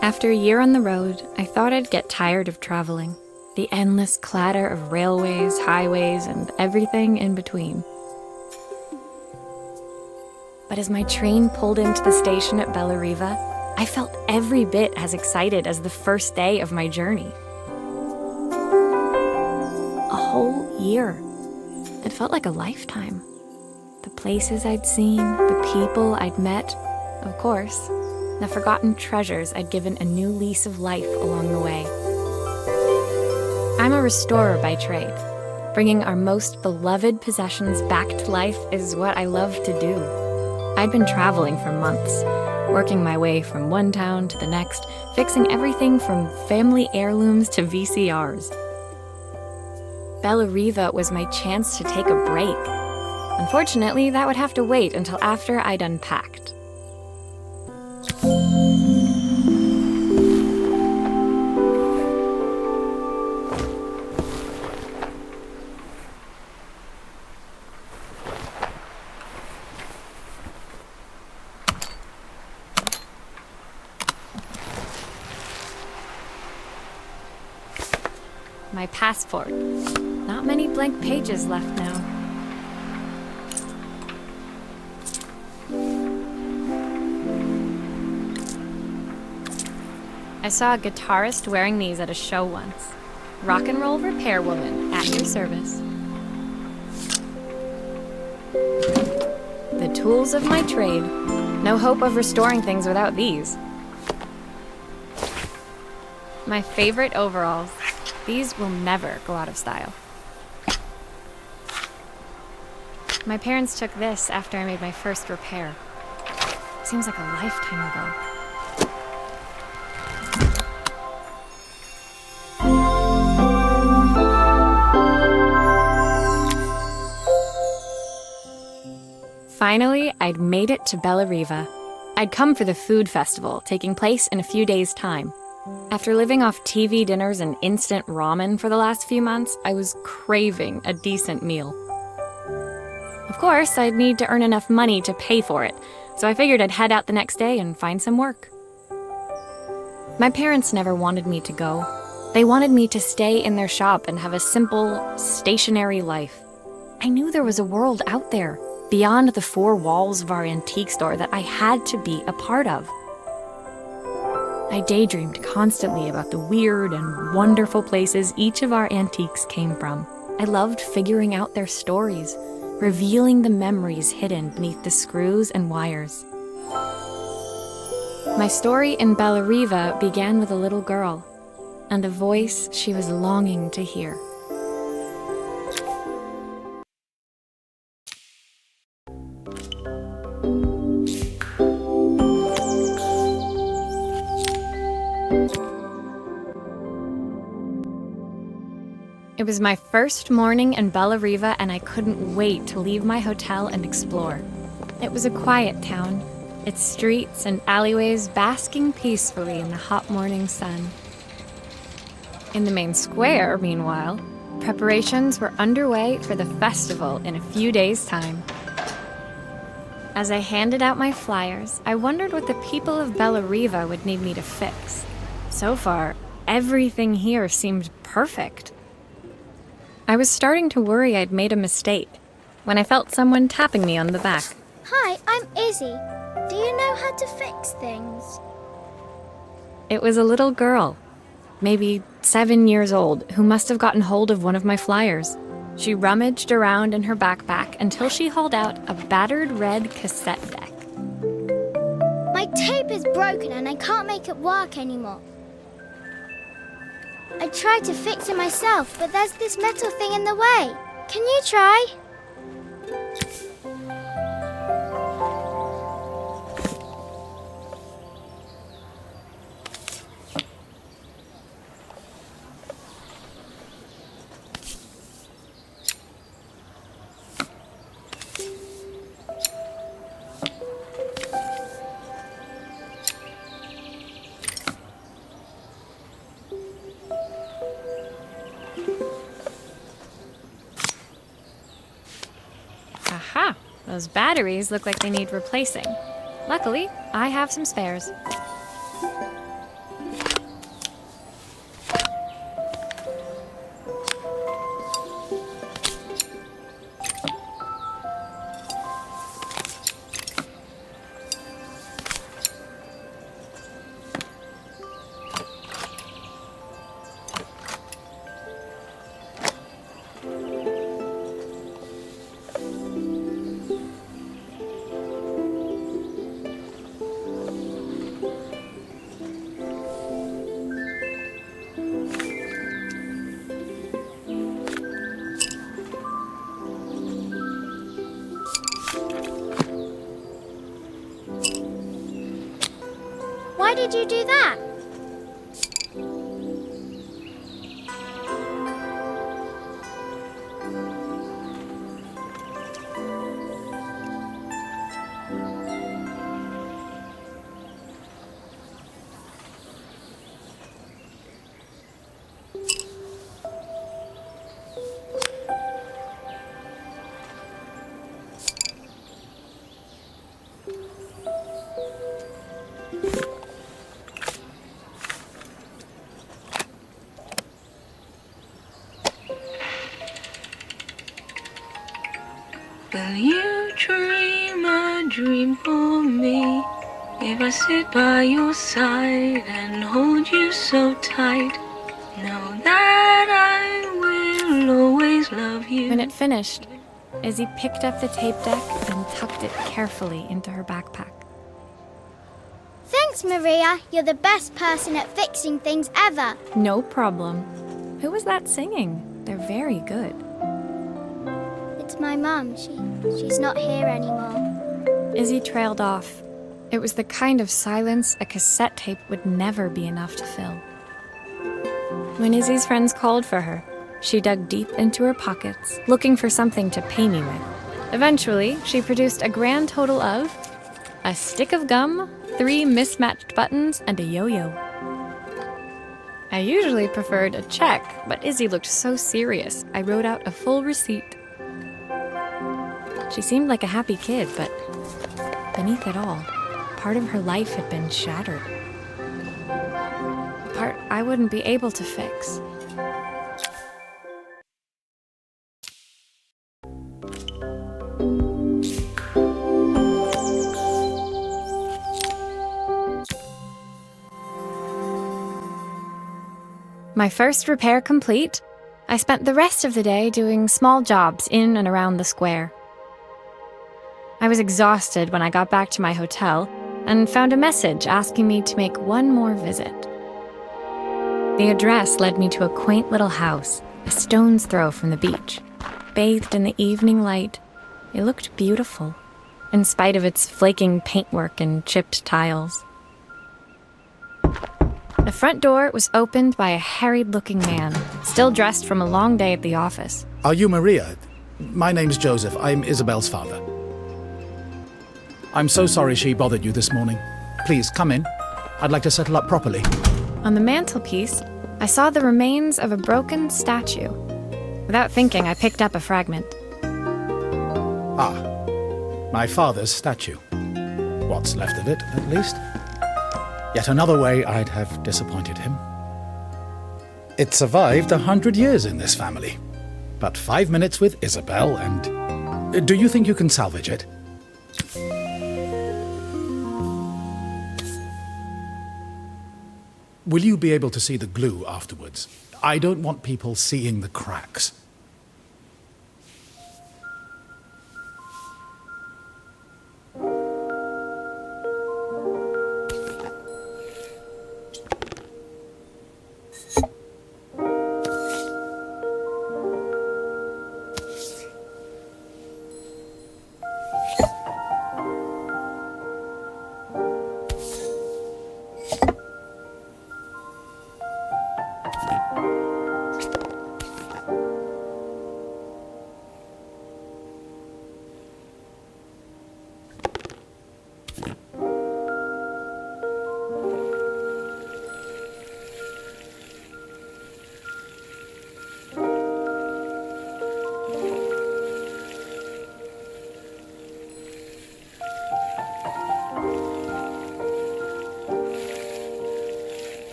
After a year on the road, I thought I'd get tired of traveling. The endless clatter of railways, highways, and everything in between. But as my train pulled into the station at Bellariva, I felt every bit as excited as the first day of my journey. A whole year. It felt like a lifetime. The places I'd seen, the people I'd met, of course, the forgotten treasures I'd given a new lease of life along the way. I'm a restorer by trade. Bringing our most beloved possessions back to life is what I love to do. I'd been traveling for months, working my way from one town to the next, fixing everything from family heirlooms to VCRs. Bellariva was my chance to take a break. Unfortunately, that would have to wait until after I'd unpacked. My passport. Not many blank pages left now. I saw a guitarist wearing these at a show once. Rock and roll repair woman, at your service. The tools of my trade. No hope of restoring things without these. My favorite overalls. These will never go out of style. My parents took this after I made my first repair. Seems like a lifetime ago. Finally, I'd made it to Bellariva. I'd come for the food festival, taking place in a few days' time. After living off TV dinners and instant ramen for the last few months, I was craving a decent meal. Of course, I'd need to earn enough money to pay for it, so I figured I'd head out the next day and find some work. My parents never wanted me to go. They wanted me to stay in their shop and have a simple, stationary life. I knew there was a world out there, beyond the four walls of our antique store, that I had to be a part of. I daydreamed constantly about the weird and wonderful places each of our antiques came from. I loved figuring out their stories, revealing the memories hidden beneath the screws and wires. My story in Bellariva began with a little girl, and a voice she was longing to hear. It was my first morning in Bellariva, and I couldn't wait to leave my hotel and explore. It was a quiet town, its streets and alleyways basking peacefully in the hot morning sun. In the main square, meanwhile, preparations were underway for the festival in a few days' time. As I handed out my flyers, I wondered what the people of Bellariva would need me to fix. So far, everything here seemed perfect. I was starting to worry I'd made a mistake when I felt someone tapping me on the back. Hi, I'm Izzy. Do you know how to fix things? It was a little girl, maybe 7 years old, who must have gotten hold of one of my flyers. She rummaged around in her backpack until she hauled out a battered red cassette deck. My tape is broken and I can't make it work anymore. I tried to fix it myself, but there's this metal thing in the way. Can you try? Those batteries look like they need replacing. Luckily, I have some spares. Why did you do that? Will you dream a dream for me? If I sit by your side and hold you so tight, know that I will always love you. When it finished, Izzy picked up the tape deck and tucked it carefully into her backpack. Thanks, Maria. You're the best person at fixing things ever. No problem. Who was that singing? They're very good. It's my mum. She's not here anymore. Izzy trailed off. It was the kind of silence a cassette tape would never be enough to fill. When Izzy's friends called for her, she dug deep into her pockets, looking for something to pay me with. Eventually, she produced a grand total of a stick of gum, 3 mismatched buttons, and a yo-yo. I usually preferred a check, but Izzy looked so serious, I wrote out a full receipt. She seemed like a happy kid, but beneath it all, part of her life had been shattered. A part I wouldn't be able to fix. My first repair complete, I spent the rest of the day doing small jobs in and around the square. I was exhausted when I got back to my hotel and found a message asking me to make one more visit. The address led me to a quaint little house, a stone's throw from the beach. Bathed in the evening light, it looked beautiful, in spite of its flaking paintwork and chipped tiles. The front door was opened by a harried-looking man, still dressed from a long day at the office. Are you Maria? My name's Joseph. I'm Isabel's father. I'm so sorry she bothered you this morning. Please, come in. I'd like to settle up properly. On the mantelpiece, I saw the remains of a broken statue. Without thinking, I picked up a fragment. Ah, my father's statue. What's left of it, at least. Yet another way I'd have disappointed him. It survived 100 years in this family. But 5 minutes with Isabel and... Do you think you can salvage it? Will you be able to see the glue afterwards? I don't want people seeing the cracks.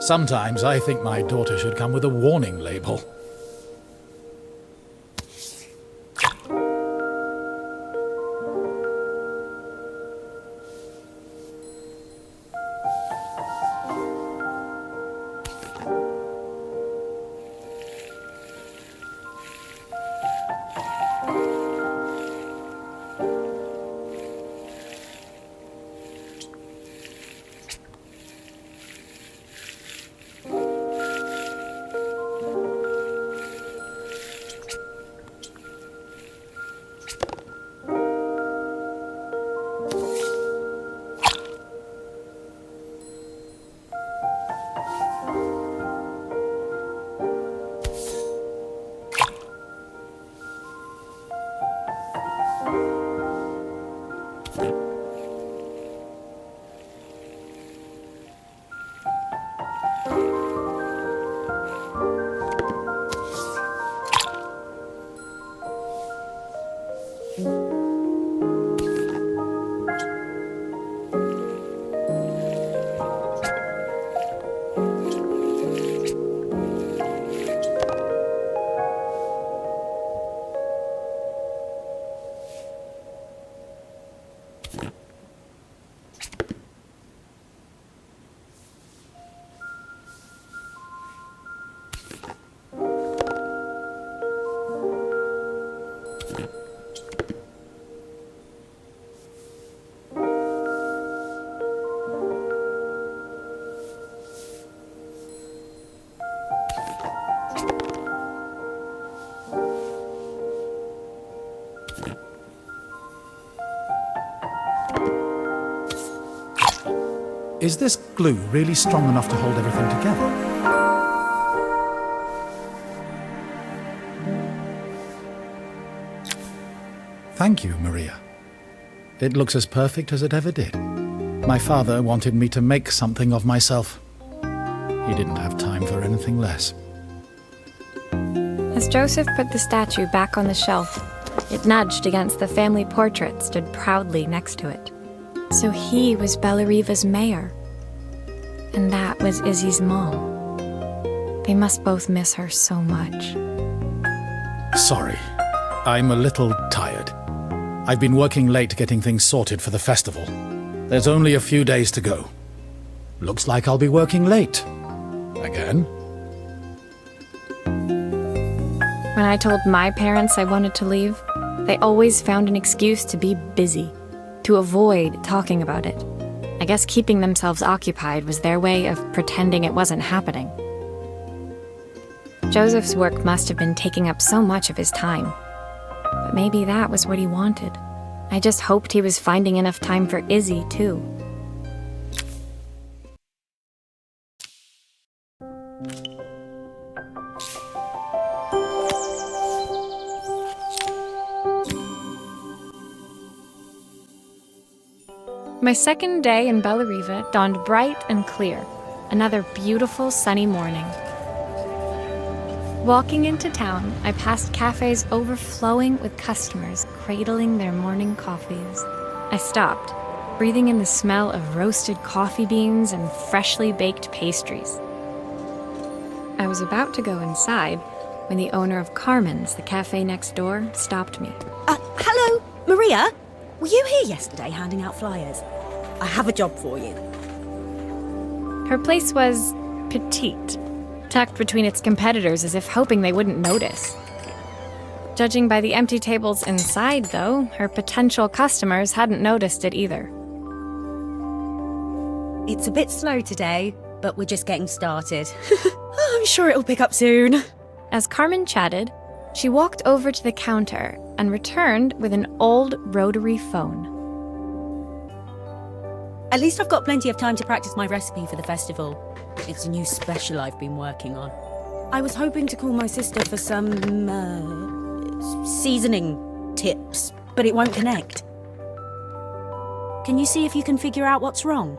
Sometimes I think my daughter should come with a warning label. Is this glue really strong enough to hold everything together? Thank you, Maria. It looks as perfect as it ever did. My father wanted me to make something of myself. He didn't have time for anything less. As Joseph put the statue back on the shelf, it nudged against the family portrait stood proudly next to it. So he was Bellariva's mayor. And that was Izzy's mom. They must both miss her so much. Sorry, I'm a little tired. I've been working late getting things sorted for the festival. There's only a few days to go. Looks like I'll be working late. Again. When I told my parents I wanted to leave, they always found an excuse to be busy, to avoid talking about it. I guess keeping themselves occupied was their way of pretending it wasn't happening. Joseph's work must have been taking up so much of his time. But maybe that was what he wanted. I just hoped he was finding enough time for Izzy, too. My second day in Bellariva dawned bright and clear, another beautiful sunny morning. Walking into town, I passed cafes overflowing with customers cradling their morning coffees. I stopped, breathing in the smell of roasted coffee beans and freshly baked pastries. I was about to go inside when the owner of Carmen's, the cafe next door, stopped me. Hello, Maria? Were you here yesterday handing out flyers? I have a job for you. Her place was petite, tucked between its competitors as if hoping they wouldn't notice. Judging by the empty tables inside, though, her potential customers hadn't noticed it either. It's a bit slow today, but we're just getting started. I'm sure it'll pick up soon. As Carmen chatted, she walked over to the counter and returned with an old rotary phone. At least I've got plenty of time to practice my recipe for the festival. It's a new special I've been working on. I was hoping to call my sister for some, seasoning tips, but it won't connect. Can you see if you can figure out what's wrong?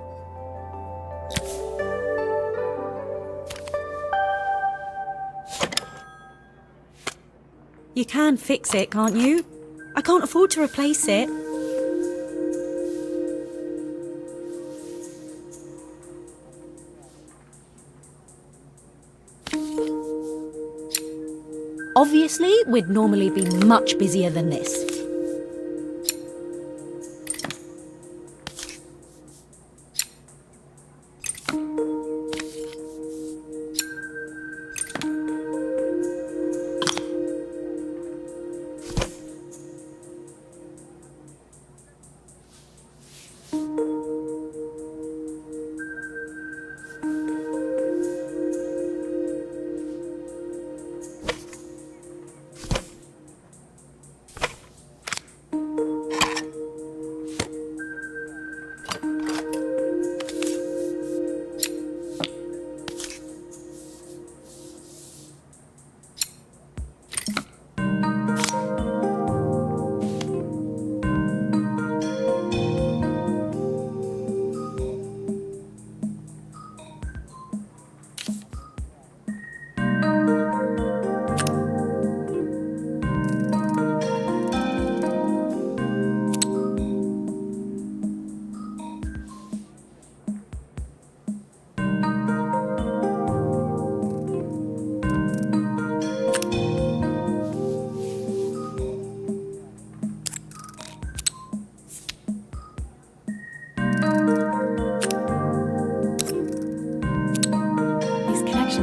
You can fix it, can't you? I can't afford to replace it. Obviously, we'd normally be much busier than this.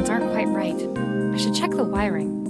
Aren't quite right. I should check the wiring.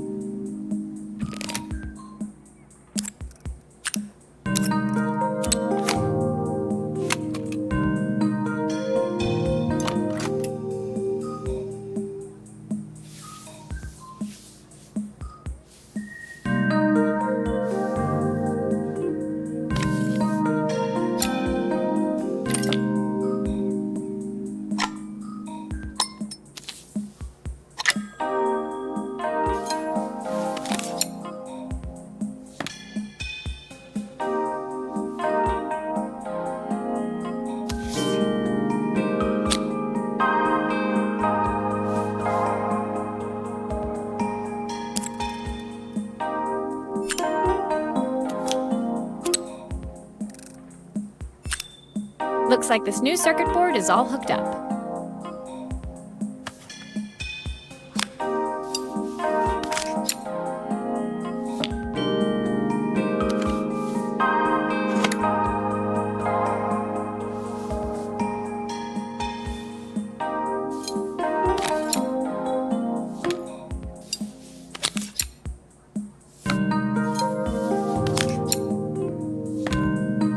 Looks like this new circuit board is all hooked up.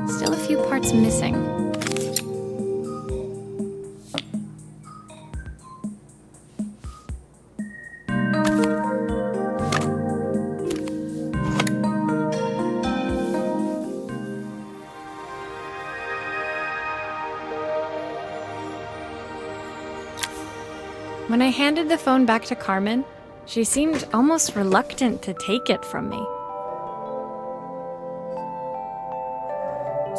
Still a few parts missing. When I handed the phone back to Carmen, she seemed almost reluctant to take it from me.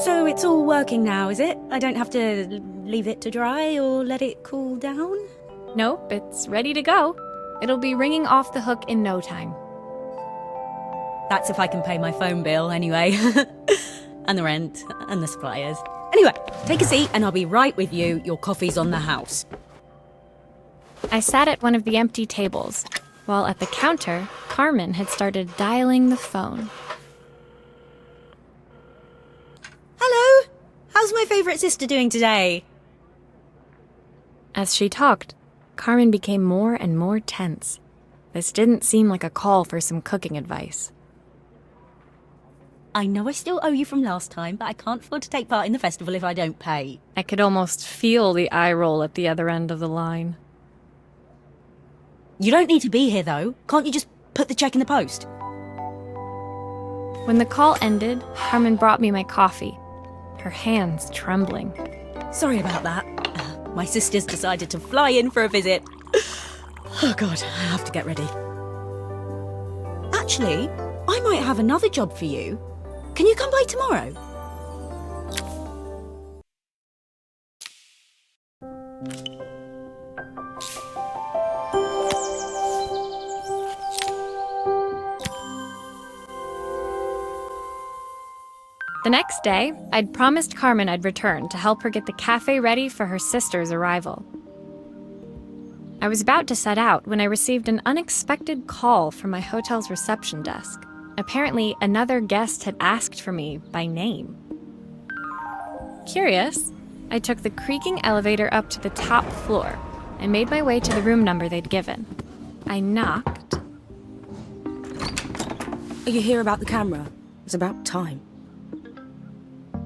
So it's all working now, is it? I don't have to leave it to dry or let it cool down? Nope, it's ready to go. It'll be ringing off the hook in no time. That's if I can pay my phone bill anyway. And the rent and the suppliers. Anyway, take a seat and I'll be right with you. Your coffee's on the house. I sat at one of the empty tables, while at the counter, Carmen had started dialing the phone. Hello! How's my favourite sister doing today? As she talked, Carmen became more and more tense. This didn't seem like a call for some cooking advice. I know I still owe you from last time, but I can't afford to take part in the festival if I don't pay. I could almost feel the eye roll at the other end of the line. You don't need to be here, though. Can't you just put the check in the post? When the call ended, Carmen brought me my coffee, her hands trembling. Sorry about that. My sister's decided to fly in for a visit. Oh God, I have to get ready. Actually, I might have another job for you. Can you come by tomorrow? The next day, I'd promised Carmen I'd return to help her get the cafe ready for her sister's arrival. I was about to set out when I received an unexpected call from my hotel's reception desk. Apparently, another guest had asked for me by name. Curious, I took the creaking elevator up to the top floor and made my way to the room number they'd given. I knocked. Are you here about the camera? It's about time.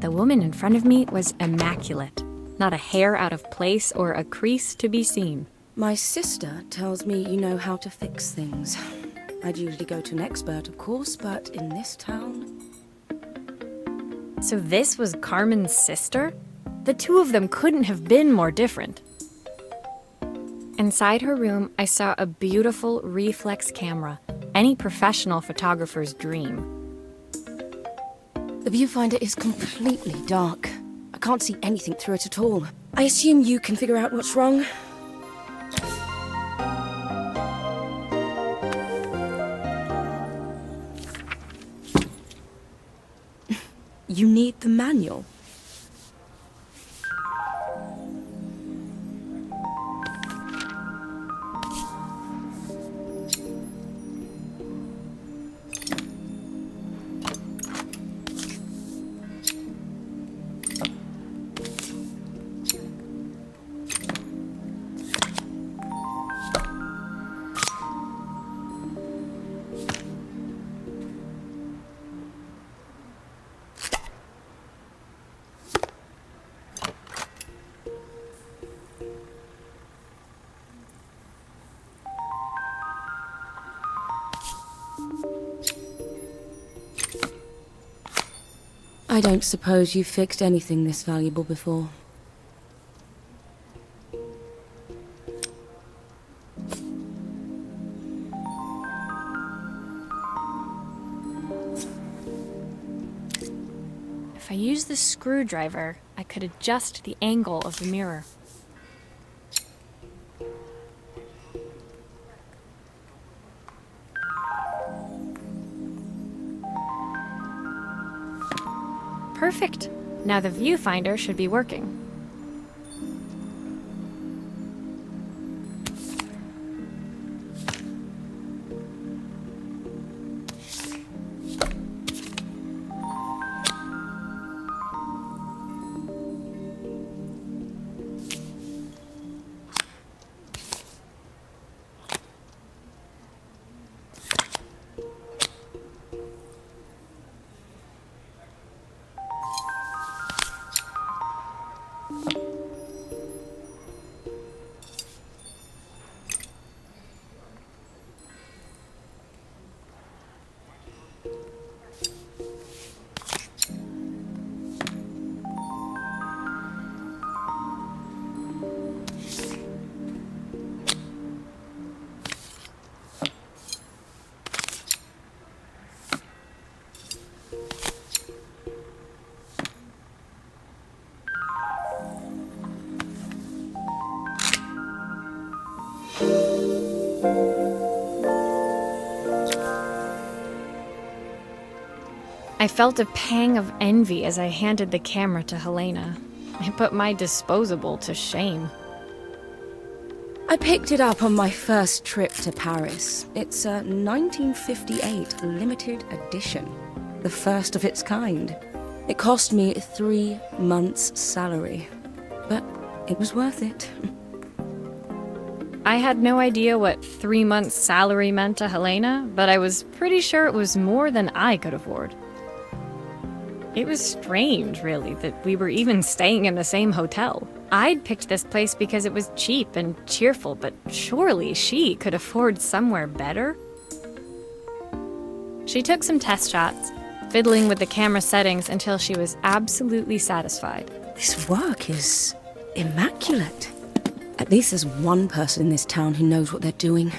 The woman in front of me was immaculate. Not a hair out of place or a crease to be seen. My sister tells me you know how to fix things. I'd usually go to an expert, of course, but in this town... So this was Carmen's sister? The two of them couldn't have been more different. Inside her room, I saw a beautiful reflex camera, any professional photographer's dream. The viewfinder is completely dark. I can't see anything through it at all. I assume you can figure out what's wrong? You need the manual. I don't suppose you've fixed anything this valuable before. If I used the screwdriver, I could adjust the angle of the mirror. Perfect. Now the viewfinder should be working. I felt a pang of envy as I handed the camera to Helena. I put my disposable to shame. I picked it up on my first trip to Paris. It's a 1958 limited edition, the first of its kind. It cost me 3 months' salary, but it was worth it. I had no idea what 3 months' salary meant to Helena, but I was pretty sure it was more than I could afford. It was strange, really, that we were even staying in the same hotel. I'd picked this place because it was cheap and cheerful, but surely she could afford somewhere better? She took some test shots, fiddling with the camera settings until she was absolutely satisfied. This work is immaculate. At least there's one person in this town who knows what they're doing.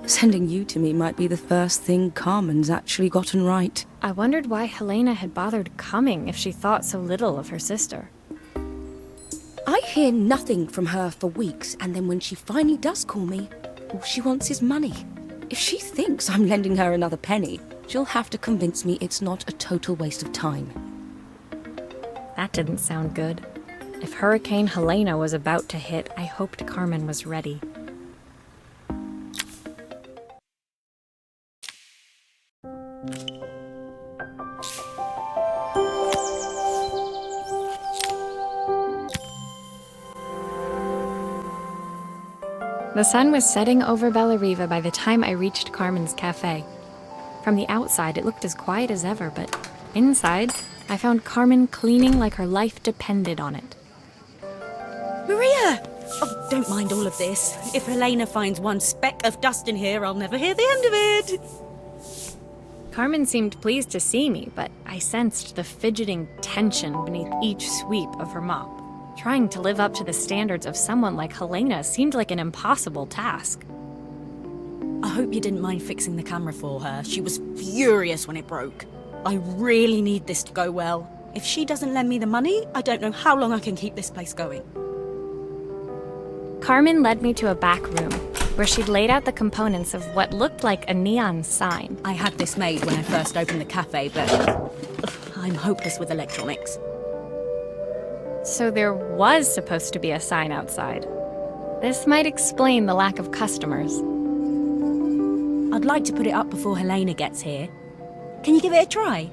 Sending you to me might be the first thing Carmen's actually gotten right. I wondered why Helena had bothered coming if she thought so little of her sister. I hear nothing from her for weeks, and then when she finally does call me, all she wants is money. If she thinks I'm lending her another penny, she'll have to convince me it's not a total waste of time. That didn't sound good. If Hurricane Helena was about to hit, I hoped Carmen was ready. The sun was setting over Bellariva by the time I reached Carmen's cafe. From the outside, it looked as quiet as ever, but inside, I found Carmen cleaning like her life depended on it. Maria! Oh, don't mind all of this. If Helena finds one speck of dust in here, I'll never hear the end of it. Carmen seemed pleased to see me, but I sensed the fidgeting tension beneath each sweep of her mop. Trying to live up to the standards of someone like Helena seemed like an impossible task. I hope you didn't mind fixing the camera for her. She was furious when it broke. I really need this to go well. If she doesn't lend me the money, I don't know how long I can keep this place going. Carmen led me to a back room, where she'd laid out the components of what looked like a neon sign. I had this made when I first opened the cafe, but I'm hopeless with electronics. So there was supposed to be a sign outside. This might explain the lack of customers. I'd like to put it up before Helena gets here. Can you give it a try?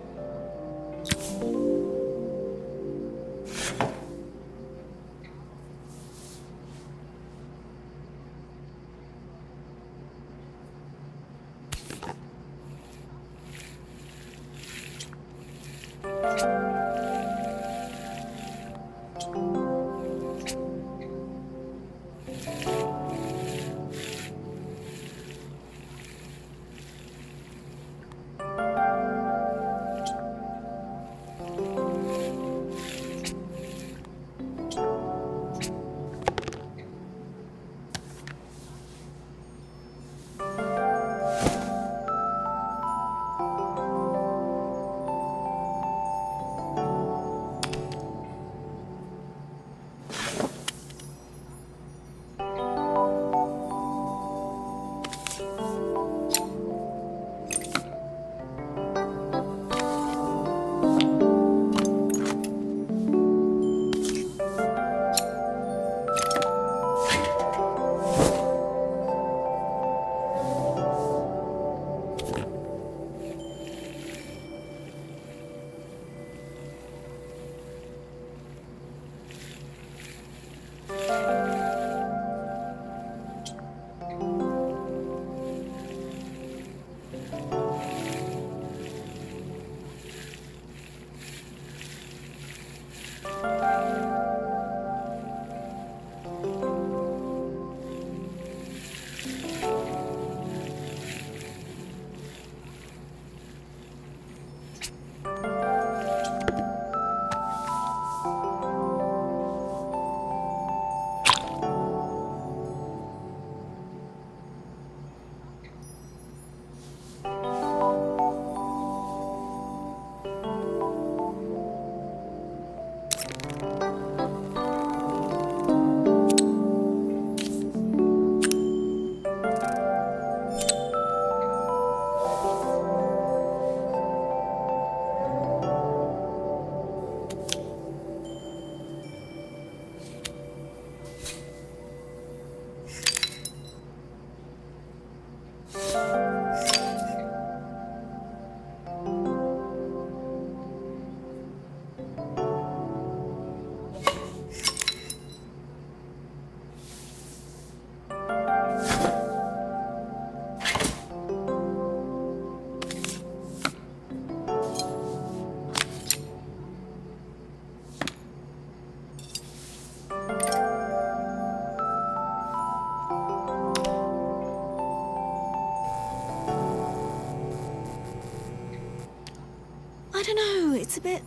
I don't know, it's a bit,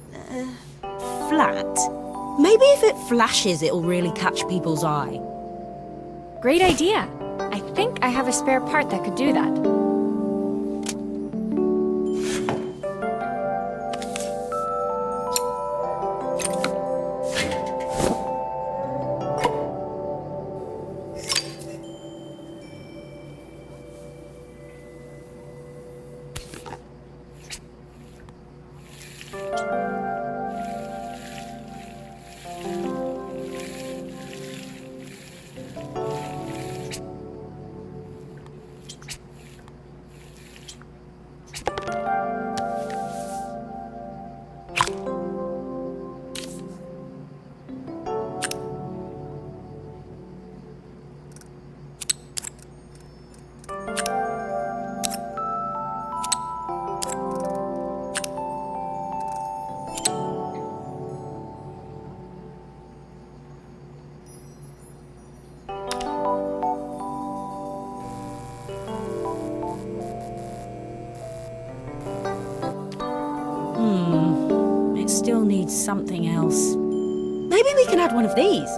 flat. Maybe if it flashes, it'll really catch people's eye. Great idea. I think I have a spare part that could do that. It still needs something else. Maybe we can add one of these.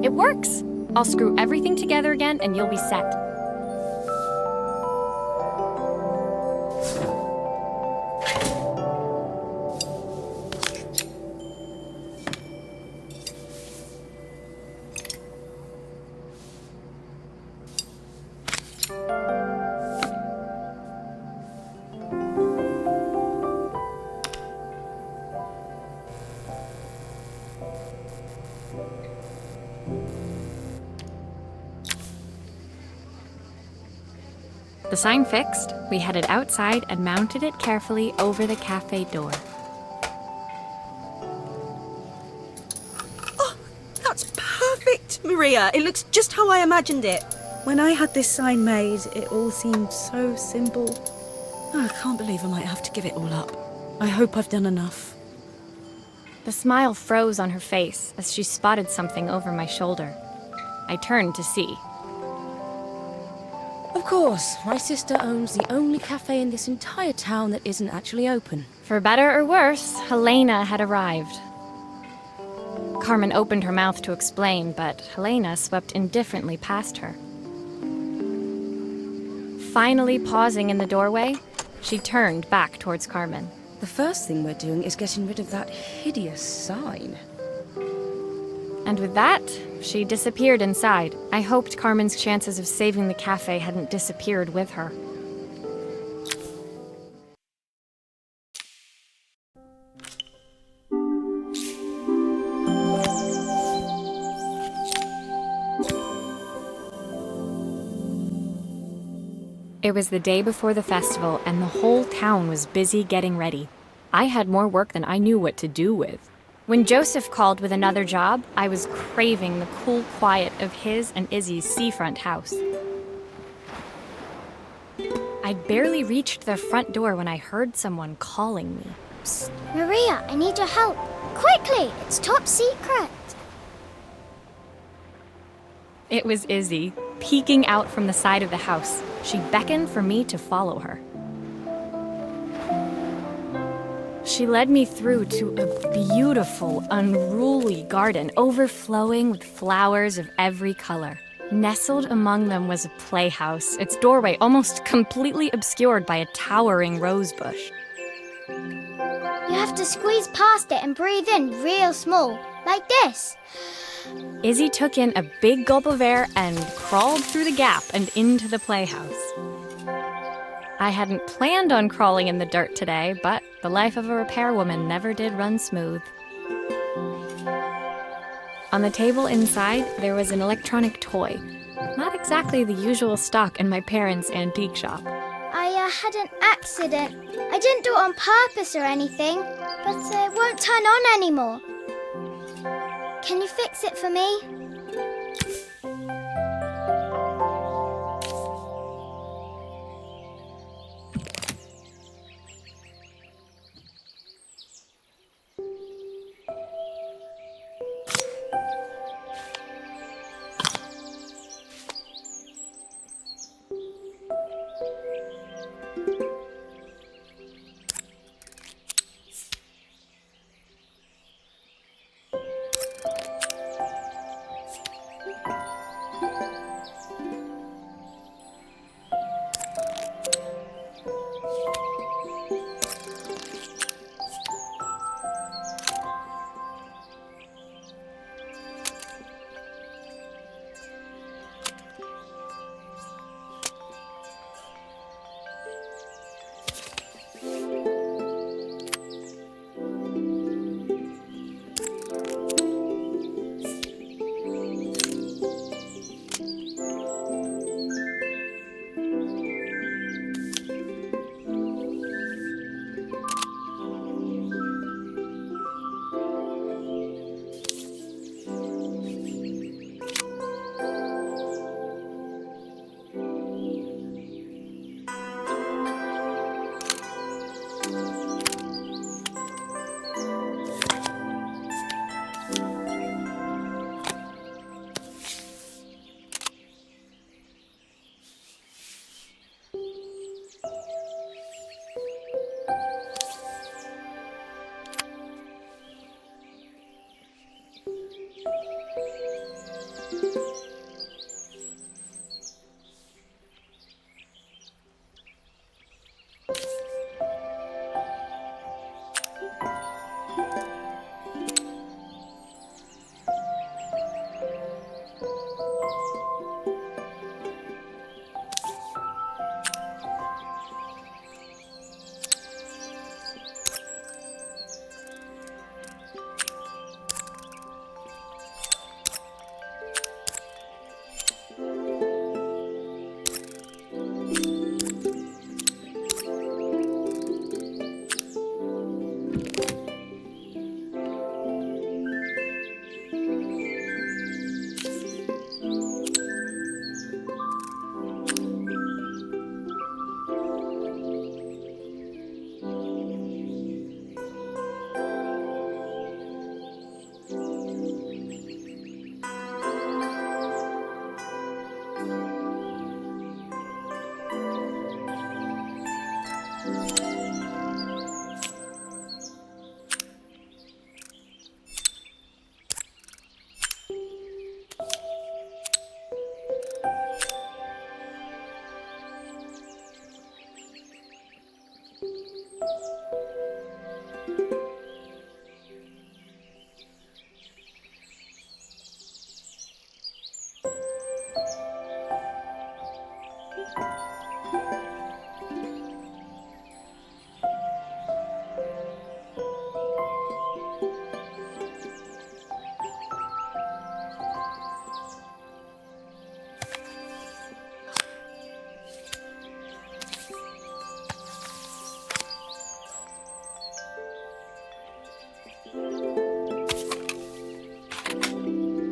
It works! I'll screw everything together again and you'll be set. The sign fixed, we headed outside and mounted it carefully over the cafe door. Oh, that's perfect, Maria. It looks just how I imagined it. When I had this sign made, it all seemed so simple. Oh, I can't believe I might have to give it all up. I hope I've done enough. The smile froze on her face as she spotted something over my shoulder. I turned to see. Of course, my sister owns the only cafe in this entire town that isn't actually open. For better or worse, Helena had arrived. Carmen opened her mouth to explain, but Helena swept indifferently past her. Finally pausing in the doorway, she turned back towards Carmen. The first thing we're doing is getting rid of that hideous sign. And with that, she disappeared inside. I hoped Carmen's chances of saving the cafe hadn't disappeared with her. It was the day before the festival, and the whole town was busy getting ready. I had more work than I knew what to do with. When Joseph called with another job, I was craving the cool quiet of his and Izzy's seafront house. I'd barely reached their front door when I heard someone calling me. Psst, Maria, I need your help. Quickly, it's top secret. It was Izzy, peeking out from the side of the house. She beckoned for me to follow her. She led me through to a beautiful, unruly garden overflowing with flowers of every color. Nestled among them was a playhouse, its doorway almost completely obscured by a towering rose bush. You have to squeeze past it and breathe in real small, like this. Izzy took in a big gulp of air and crawled through the gap and into the playhouse. I hadn't planned on crawling in the dirt today, but the life of a repairwoman never did run smooth. On the table inside, there was an electronic toy. Not exactly the usual stock in my parents' antique shop. I had an accident. I didn't do it on purpose or anything, but it won't turn on anymore. Can you fix it for me?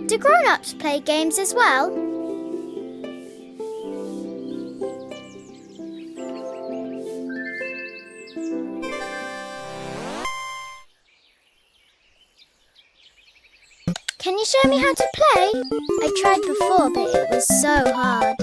Do grown-ups play games as well? Can you show me how to play? I tried before, but it was so hard.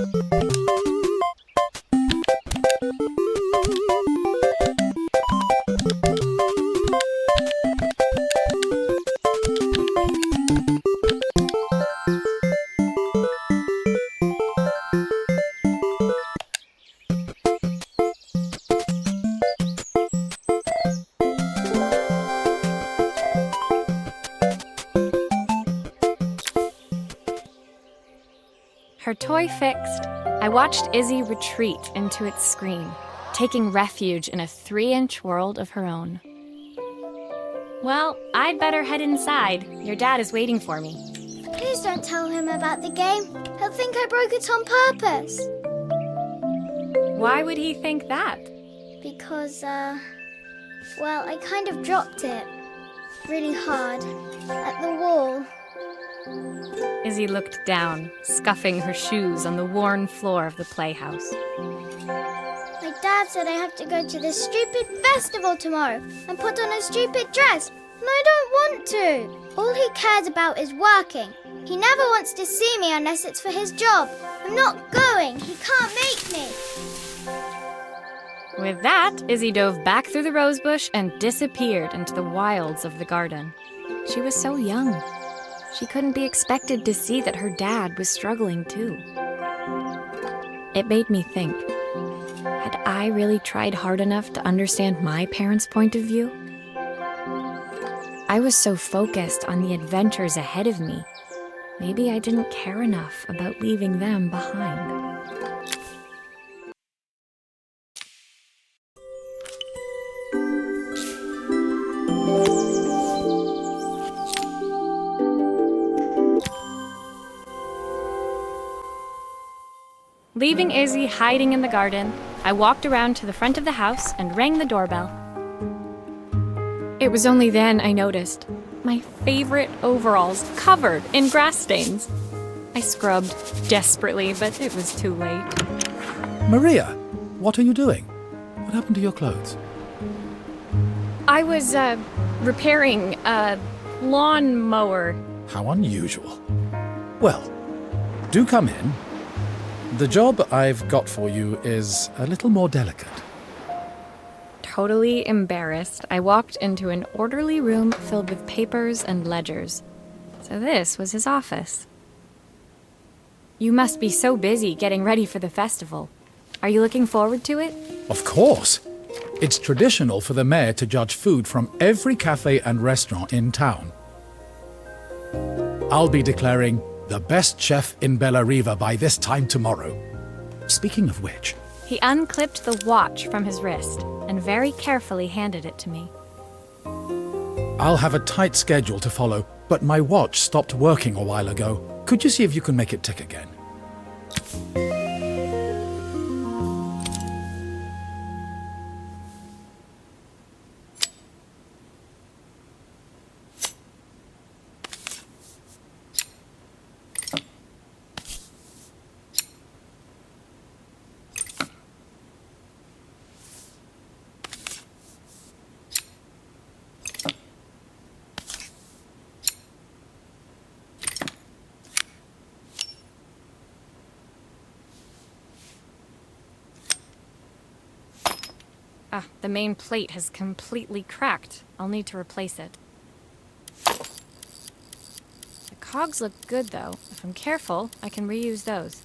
Her toy fixed, I watched Izzy retreat into its screen, taking refuge in a 3-inch world of her own. Well, I'd better head inside. Your dad is waiting for me. Please don't tell him about the game. He'll think I broke it on purpose. Why would he think that? Because, well, I kind of dropped it really hard at the wall. Izzy looked down, scuffing her shoes on the worn floor of the playhouse. My dad said I have to go to this stupid festival tomorrow and put on a stupid dress, and I don't want to. All he cares about is working. He never wants to see me unless it's for his job. I'm not going. He can't make me. With that, Izzy dove back through the rosebush and disappeared into the wilds of the garden. She was so young. She couldn't be expected to see that her dad was struggling too. It made me think, had I really tried hard enough to understand my parents' point of view? I was so focused on the adventures ahead of me. Maybe I didn't care enough about leaving them behind. Leaving Izzy hiding in the garden, I walked around to the front of the house and rang the doorbell. It was only then I noticed my favorite overalls covered in grass stains. I scrubbed desperately, but it was too late. Maria, what are you doing? What happened to your clothes? I was, repairing a lawnmower. How unusual. Well, do come in. The job I've got for you is a little more delicate. Totally embarrassed, I walked into an orderly room filled with papers and ledgers. So this was his office. You must be so busy getting ready for the festival. Are you looking forward to it? Of course. It's traditional for the mayor to judge food from every cafe and restaurant in town. I'll be declaring the best chef in Bellariva by this time tomorrow. Speaking of which... He unclipped the watch from his wrist and very carefully handed it to me. I'll have a tight schedule to follow, but my watch stopped working a while ago. Could you see if you can make it tick again? The main plate has completely cracked. I'll need to replace it. The cogs look good, though. If I'm careful, I can reuse those.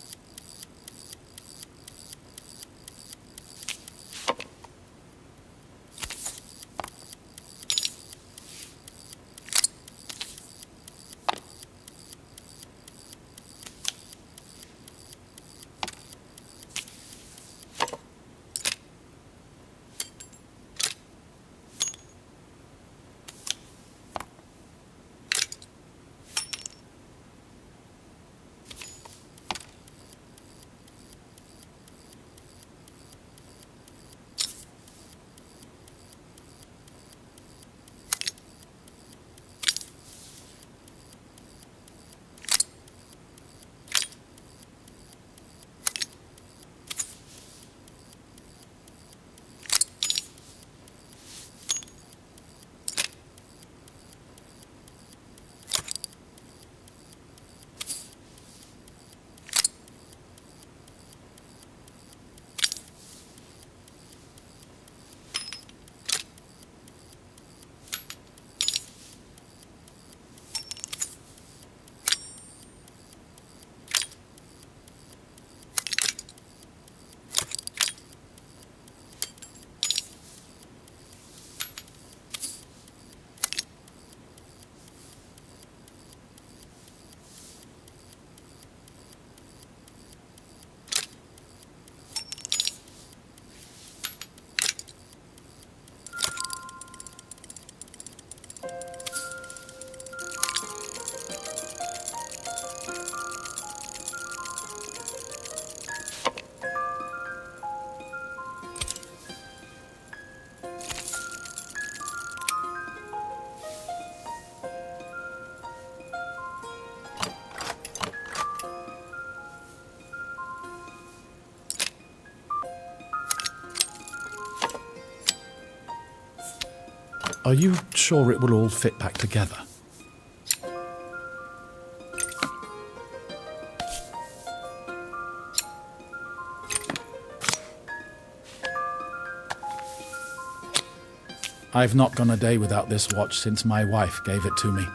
Are you sure it will all fit back together? I've not gone a day without this watch since my wife gave it to me.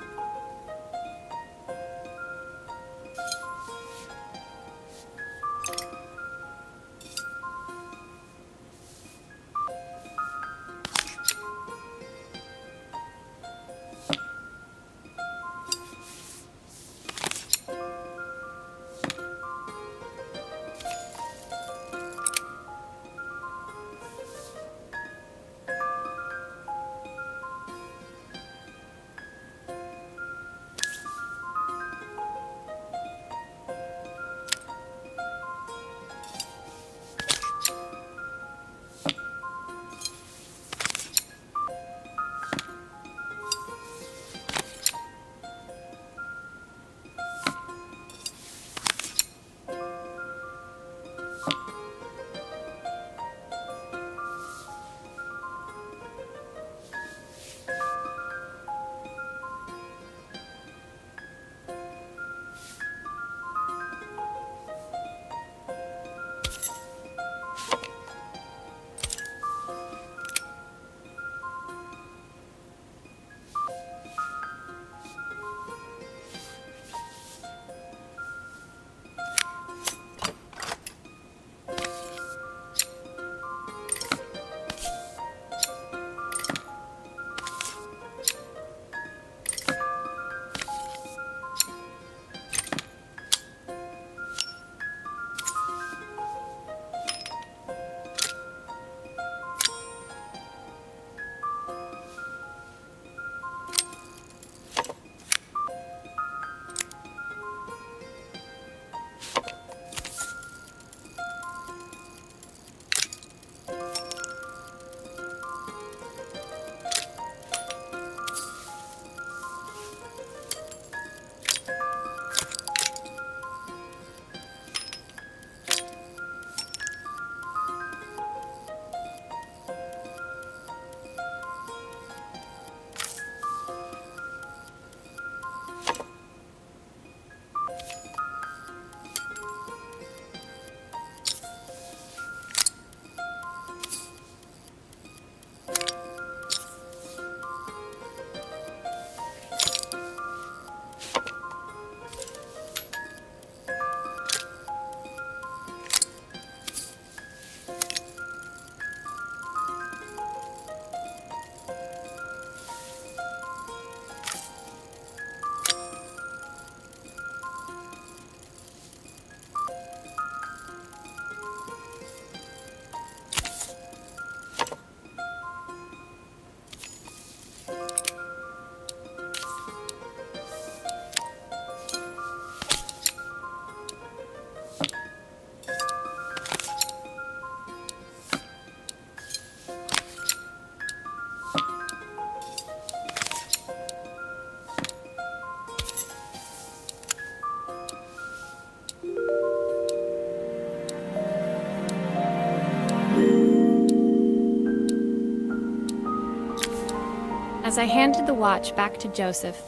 As I handed the watch back to Joseph,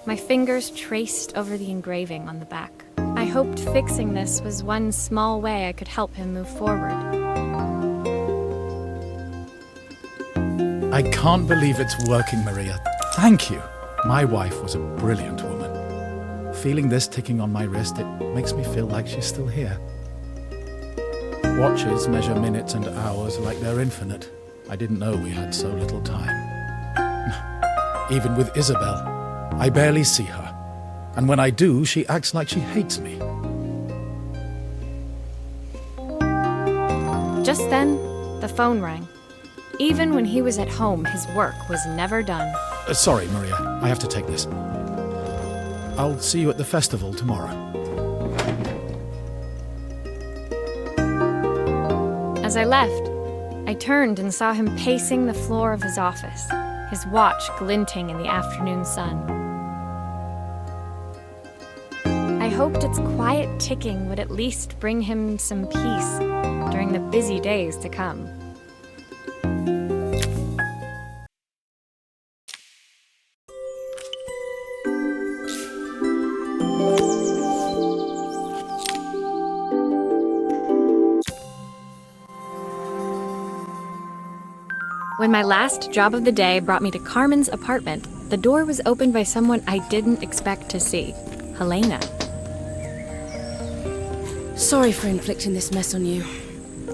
my fingers traced over the engraving on the back. I hoped fixing this was one small way I could help him move forward. I can't believe it's working, Maria. Thank you. My wife was a brilliant woman. Feeling this ticking on my wrist, it makes me feel like she's still here. Watches measure minutes and hours like they're infinite. I didn't know we had so little time. Even with Isabel, I barely see her. And when I do, she acts like she hates me. Just then, the phone rang. Even when he was at home, his work was never done. Sorry, Maria. I have to take this. I'll see you at the festival tomorrow. As I left, I turned and saw him pacing the floor of his office, his watch glinting in the afternoon sun. I hoped its quiet ticking would at least bring him some peace during the busy days to come. When my last job of the day brought me to Carmen's apartment, the door was opened by someone I didn't expect to see, Helena. Sorry for inflicting this mess on you.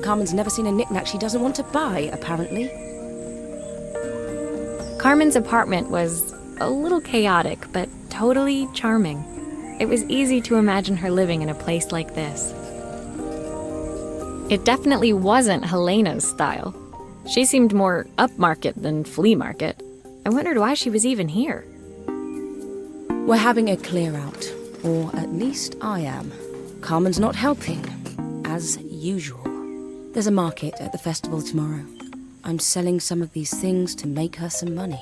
Carmen's never seen a knick-knack she doesn't want to buy, apparently. Carmen's apartment was a little chaotic, but totally charming. It was easy to imagine her living in a place like this. It definitely wasn't Helena's style. She seemed more upmarket than flea market. I wondered why she was even here. We're having a clear-out, or at least I am. Carmen's not helping, as usual. There's a market at the festival tomorrow. I'm selling some of these things to make her some money.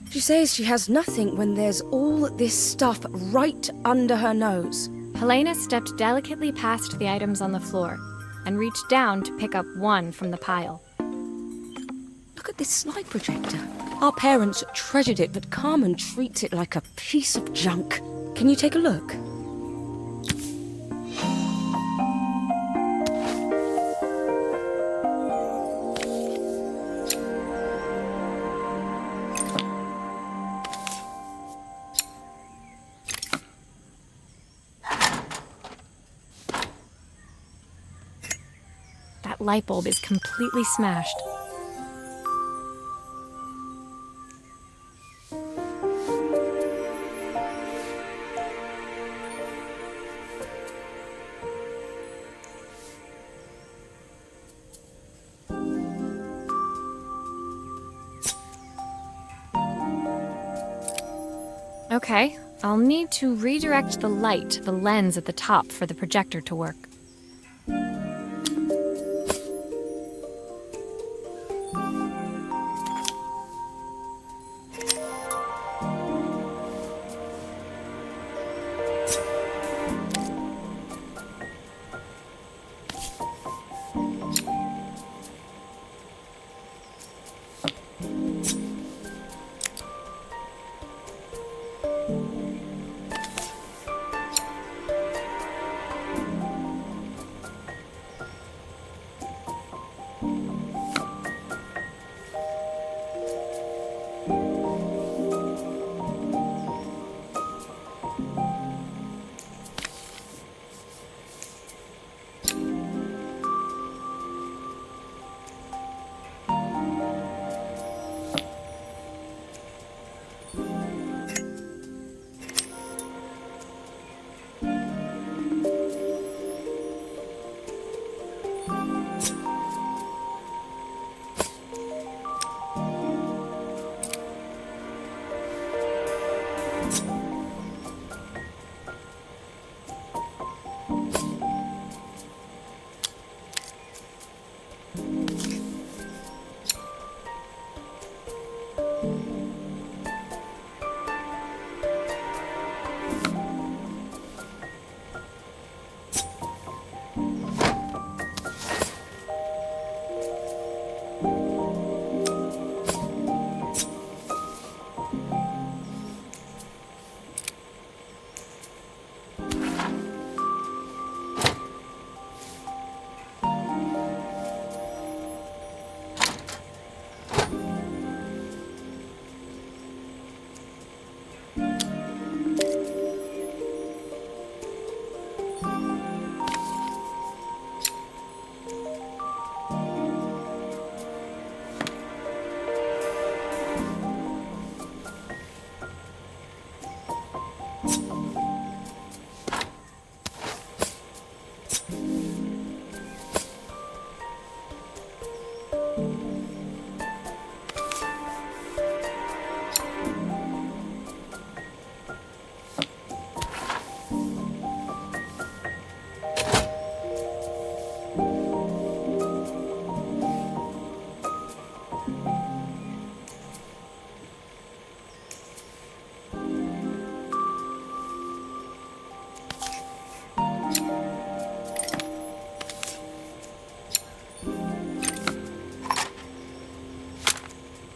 She says she has nothing when there's all this stuff right under her nose. Helena stepped delicately past the items on the floor and reached down to pick up one from the pile. Look at this slide projector. Our parents treasured it, but Carmen treats it like a piece of junk. Can you take a look? That light bulb is completely smashed. Okay, I'll need to redirect the light to the lens at the top for the projector to work.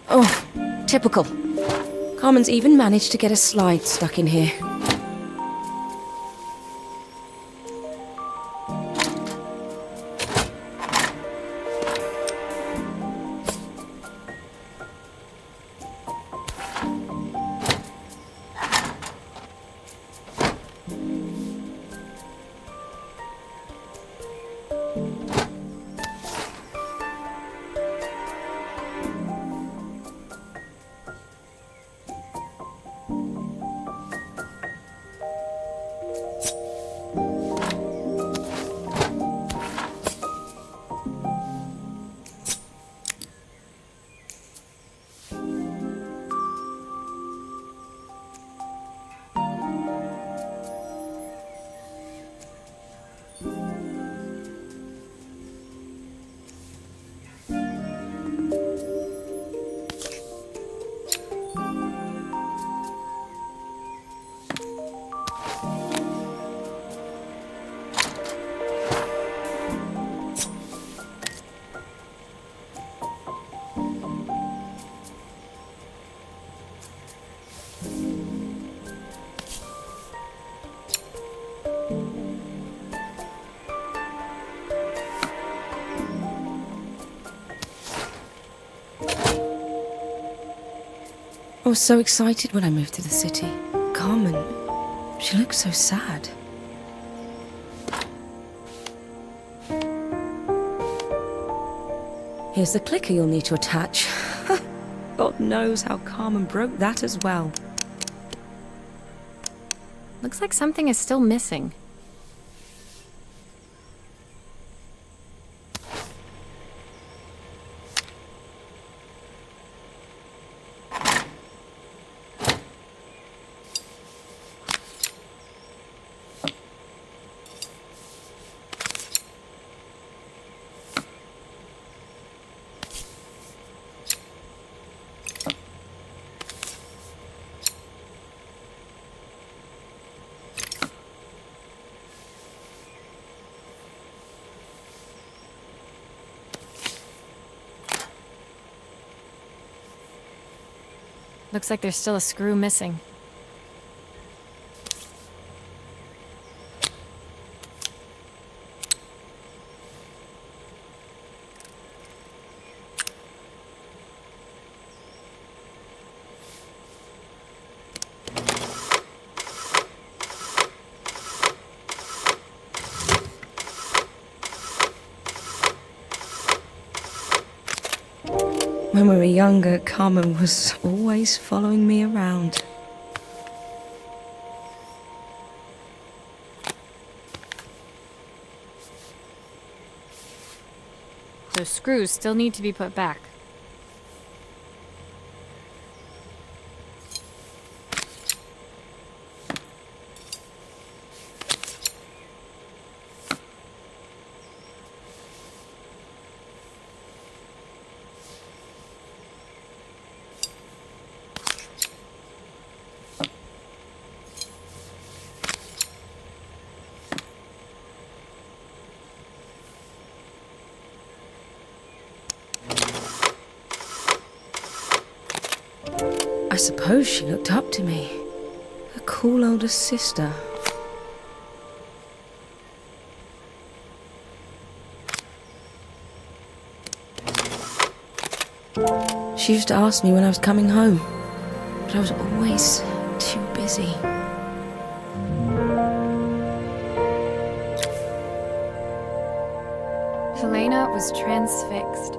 Oh, typical. Carmen's even managed to get a slide stuck in here. I was so excited when I moved to the city. Carmen, she looks so sad. Here's the clicker you'll need to attach. God knows how Carmen broke that as well. Looks like something is still missing. Looks like there's still a screw missing. When we were younger, Carmen was always following me around. Those screws still need to be put back. I suppose she looked up to me. A cool older sister. She used to ask me when I was coming home, but I was always too busy. Helena was transfixed,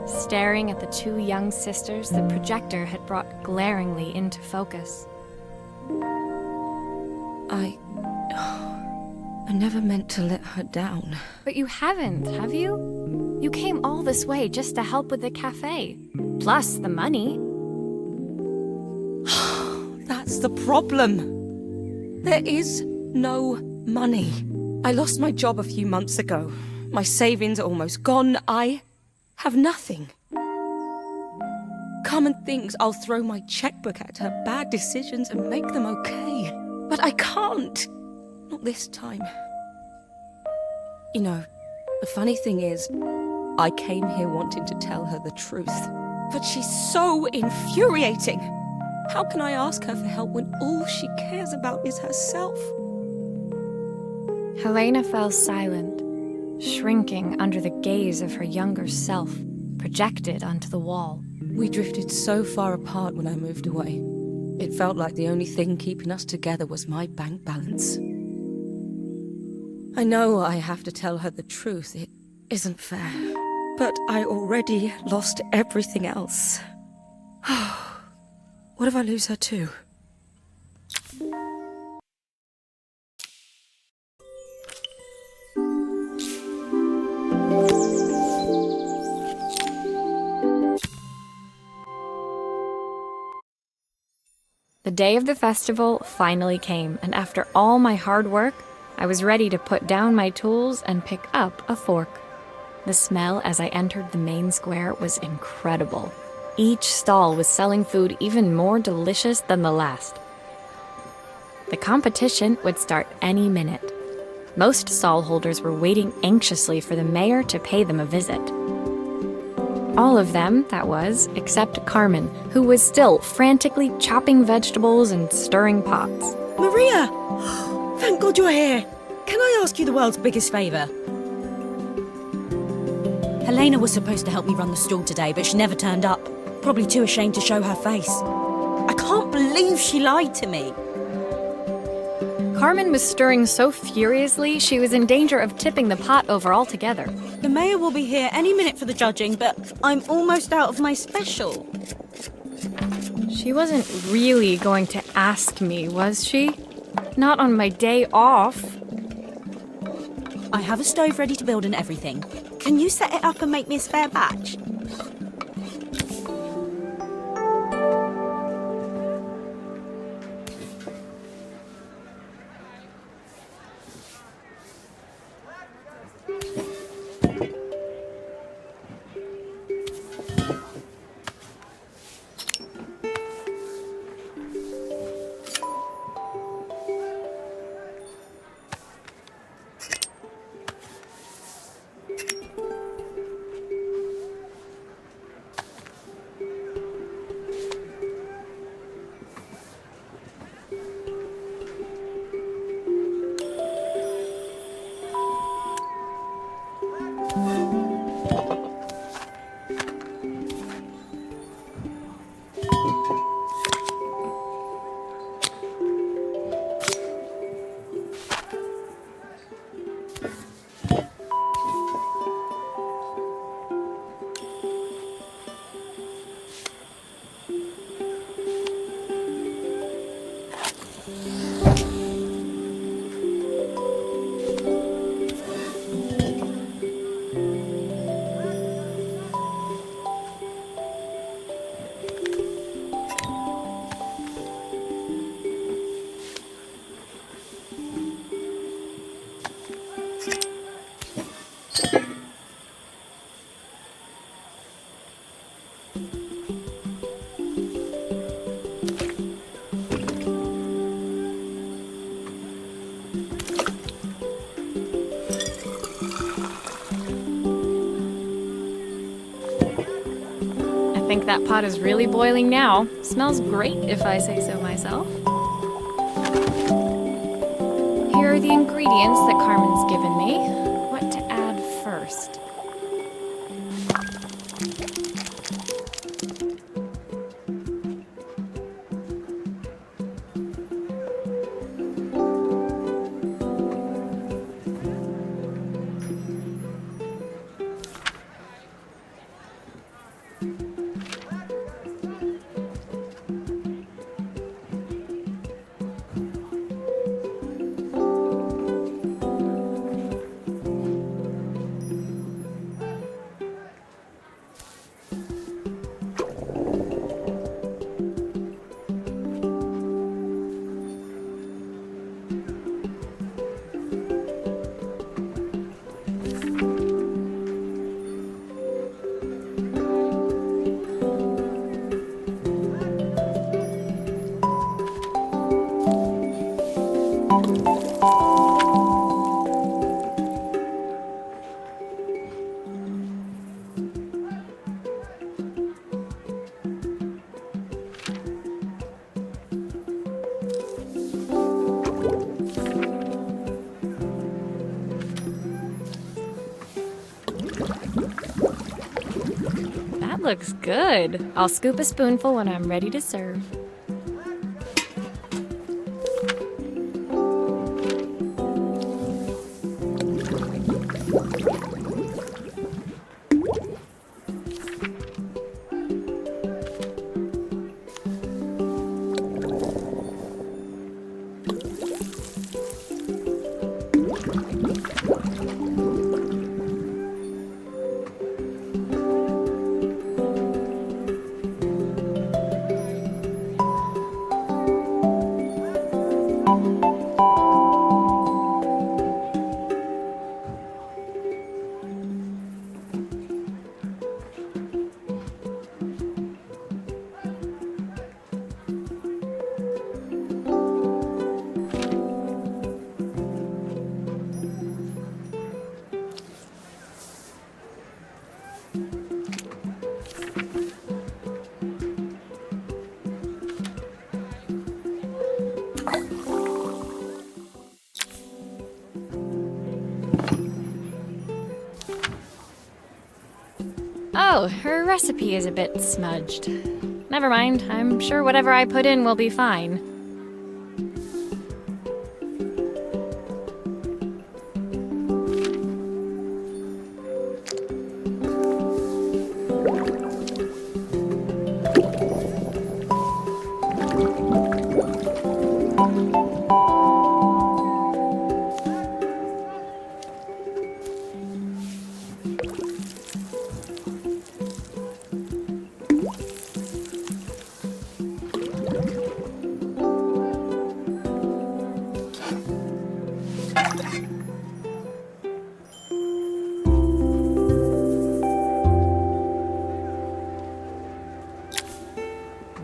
staring at the two young sisters the projector had brought glaringly into focus. I never meant to let her down. But you haven't, have you? You came all this way just to help with the cafe. Plus the money. That's the problem. There is no money. I lost my job a few months ago. My savings are almost gone. I have nothing. Carmen thinks I'll throw my checkbook at her bad decisions and make them okay. But I can't. Not this time. You know, the funny thing is, I came here wanting to tell her the truth. But she's so infuriating. How can I ask her for help when all she cares about is herself? Helena fell silent, shrinking under the gaze of her younger self, projected onto the wall. We drifted so far apart when I moved away. It felt like the only thing keeping us together was my bank balance. I know I have to tell her the truth. It isn't fair. But I already lost everything else. What if I lose her too? The day of the festival finally came, and after all my hard work, I was ready to put down my tools and pick up a fork. The smell as I entered the main square was incredible. Each stall was selling food even more delicious than the last. The competition would start any minute. Most stall holders were waiting anxiously for the mayor to pay them a visit. All of them, that was, except Carmen, who was still frantically chopping vegetables and stirring pots. Maria! Thank God you're here. can I ask you the world's biggest favour? Helena was supposed to help me run the stall today, but she never turned up. Probably too ashamed to show her face. I can't believe she lied to me. Carmen was stirring so furiously she was in danger of tipping the pot over altogether. The mayor will be here any minute for the judging, but I'm almost out of my special. She wasn't really going to ask me, was she? Not on my day off. I have a stove ready to build and everything. Can you set it up and make me a spare batch? I think that pot is really boiling now. Smells great if I say so myself. Here are the ingredients that Carmen's given me. What to add first? That looks good. I'll scoop a spoonful when I'm ready to serve. Oh, her recipe is a bit smudged. Never mind, I'm sure whatever I put in will be fine.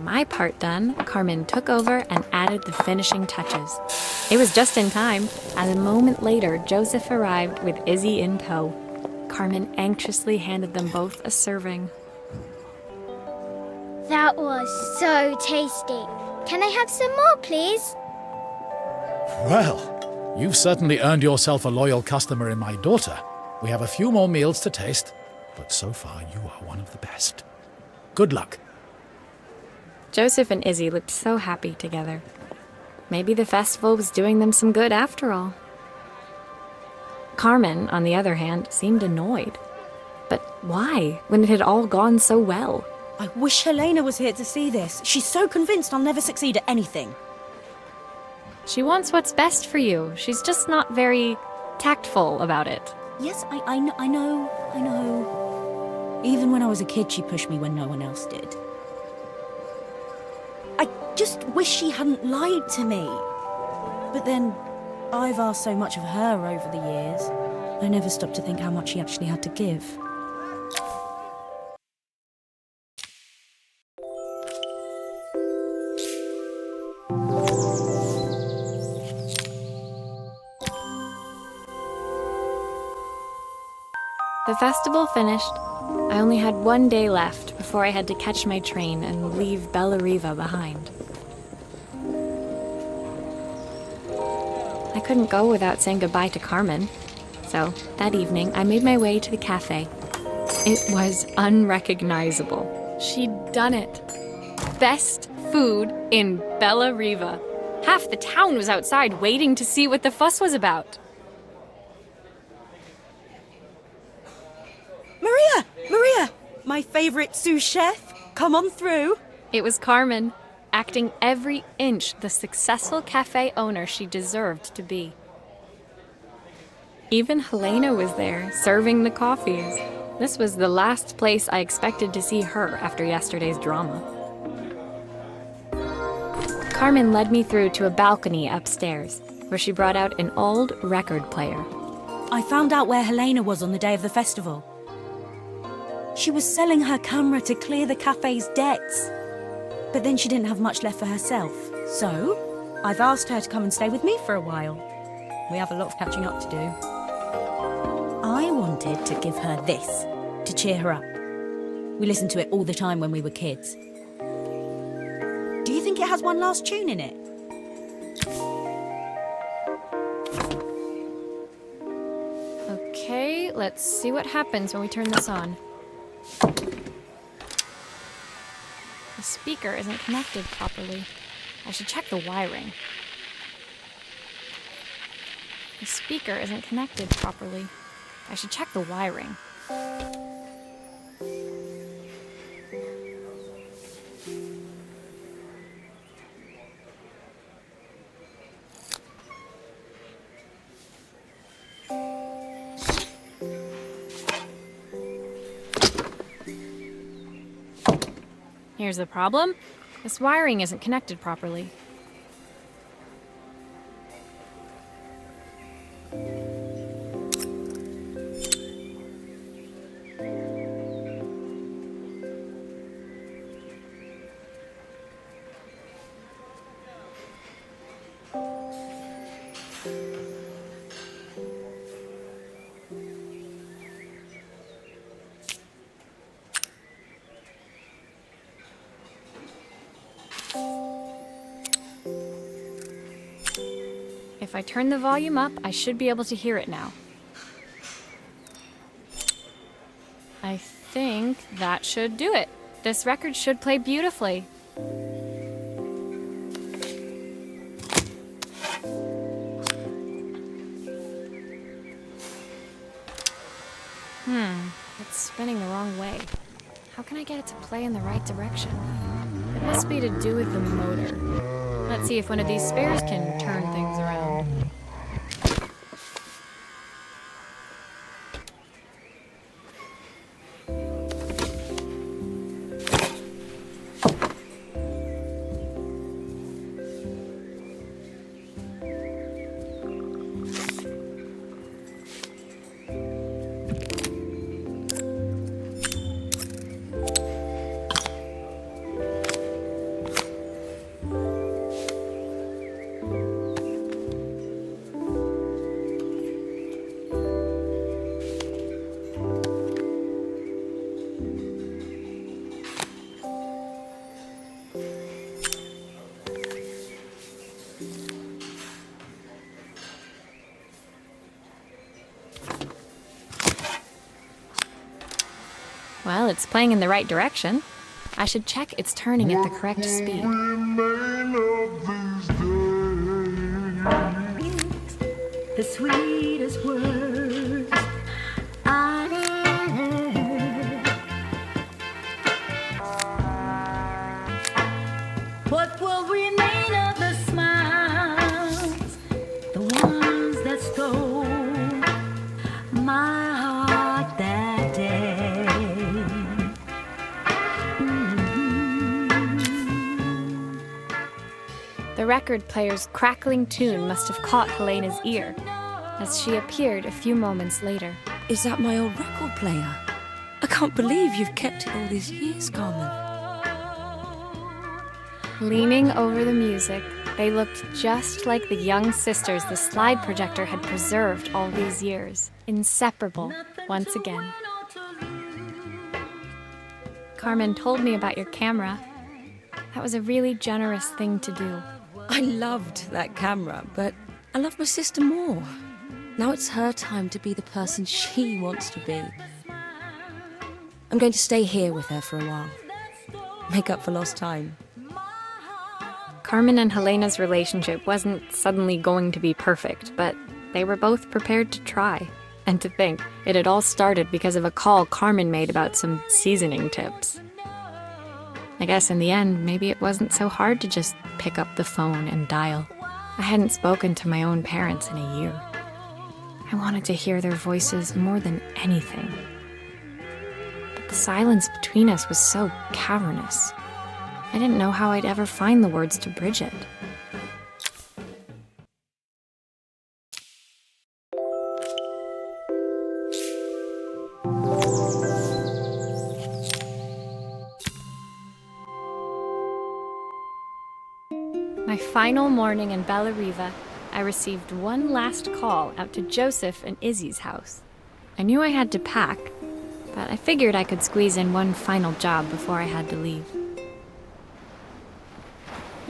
My part done, Carmen took over and added the finishing touches. It was just in time, and a moment later, Joseph arrived with Izzy in tow. Carmen anxiously handed them both a serving. That was so tasty. Can I have some more, please? Well, you've certainly earned yourself a loyal customer in my daughter. We have a few more meals to taste, but so far you are one of the best. Good luck. Joseph and Izzy looked so happy together. Maybe the festival was doing them some good after all. Carmen, on the other hand, seemed annoyed. But why, when it had all gone so well? I wish Helena was here to see this. She's so convinced I'll never succeed at anything. She wants what's best for you. She's just not very tactful about it. Yes, I know. Even when I was a kid, she pushed me when no one else did. I just wish she hadn't lied to me. But then, I've asked so much of her over the years. I never stopped to think how much she actually had to give. The festival finished. I only had one day left before I had to catch my train and leave Bella Riva behind. I couldn't go without saying goodbye to Carmen. So, that evening, I made my way to the cafe. It was unrecognizable. She'd done it. Best food in Bella Riva. Half the town was outside waiting to see what the fuss was about. Maria! My favorite sous chef! Come on through! It was Carmen, acting every inch the successful cafe owner she deserved to be. Even Helena was there, serving the coffees. This was the last place I expected to see her after yesterday's drama. Carmen led me through to a balcony upstairs, where she brought out an old record player. I found out where Helena was on the day of the festival. She was selling her camera to clear the cafe's debts. But then she didn't have much left for herself. So, I've asked her to come and stay with me for a while. We have a lot of catching up to do. I wanted to give her this, to cheer her up. We listened to it all the time when we were kids. Do you think it has one last tune in it? Okay, let's see what happens when we turn this on. The speaker isn't connected properly. I should check the wiring. The speaker isn't connected properly. I should check the wiring. Here's the problem. This wiring isn't connected properly. If I turn the volume up, I should be able to hear it now. I think that should do it. This record should play beautifully. It's spinning the wrong way. How can I get it to play in the right direction? It must be to do with the motor. Let's see if one of these spares can turn things around. Well, it's playing in the right direction. I should check it's turning at the correct speed. The sweetest words I heard. What will remain of the smiles, the ones that stole my heart that day? The record player's crackling tune must have caught Helena's ear, as she appeared a few moments later. Is that my old record player? I can't believe you've kept it all these years, Carmen. Leaning over the music, they looked just like the young sisters the slide projector had preserved all these years, inseparable once again. Carmen told me about your camera. That was a really generous thing to do. I loved that camera, but I love my sister more. Now it's her time to be the person she wants to be. I'm going to stay here with her for a while. Make up for lost time. Carmen and Helena's relationship wasn't suddenly going to be perfect, but they were both prepared to try. And to think, it had all started because of a call Carmen made about some seasoning tips. I guess in the end, maybe it wasn't so hard to just pick up the phone and dial. I hadn't spoken to my own parents in a year. I wanted to hear their voices more than anything. But the silence between us was so cavernous. I didn't know how I'd ever find the words to bridge it. My final morning in Bella Riva, I received one last call out to Joseph and Izzy's house. I knew I had to pack, but I figured I could squeeze in one final job before I had to leave.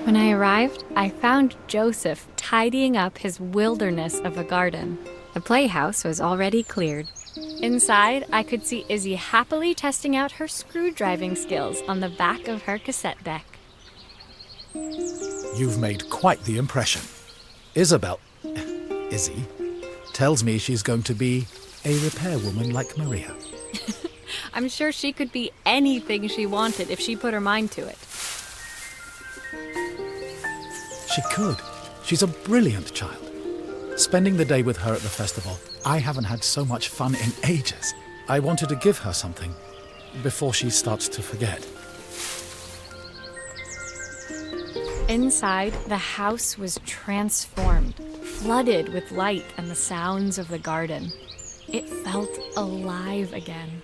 When I arrived, I found Joseph tidying up his wilderness of a garden. The playhouse was already cleared. Inside, I could see Izzy happily testing out her screw-driving skills on the back of her cassette deck. You've made quite the impression. Izzy, tells me she's going to be a repairwoman like Maria. I'm sure she could be anything she wanted if she put her mind to it. She could. She's a brilliant child. Spending the day with her at the festival, I haven't had so much fun in ages. I wanted to give her something before she starts to forget. Inside, the house was transformed, flooded with light and the sounds of the garden. It felt alive again.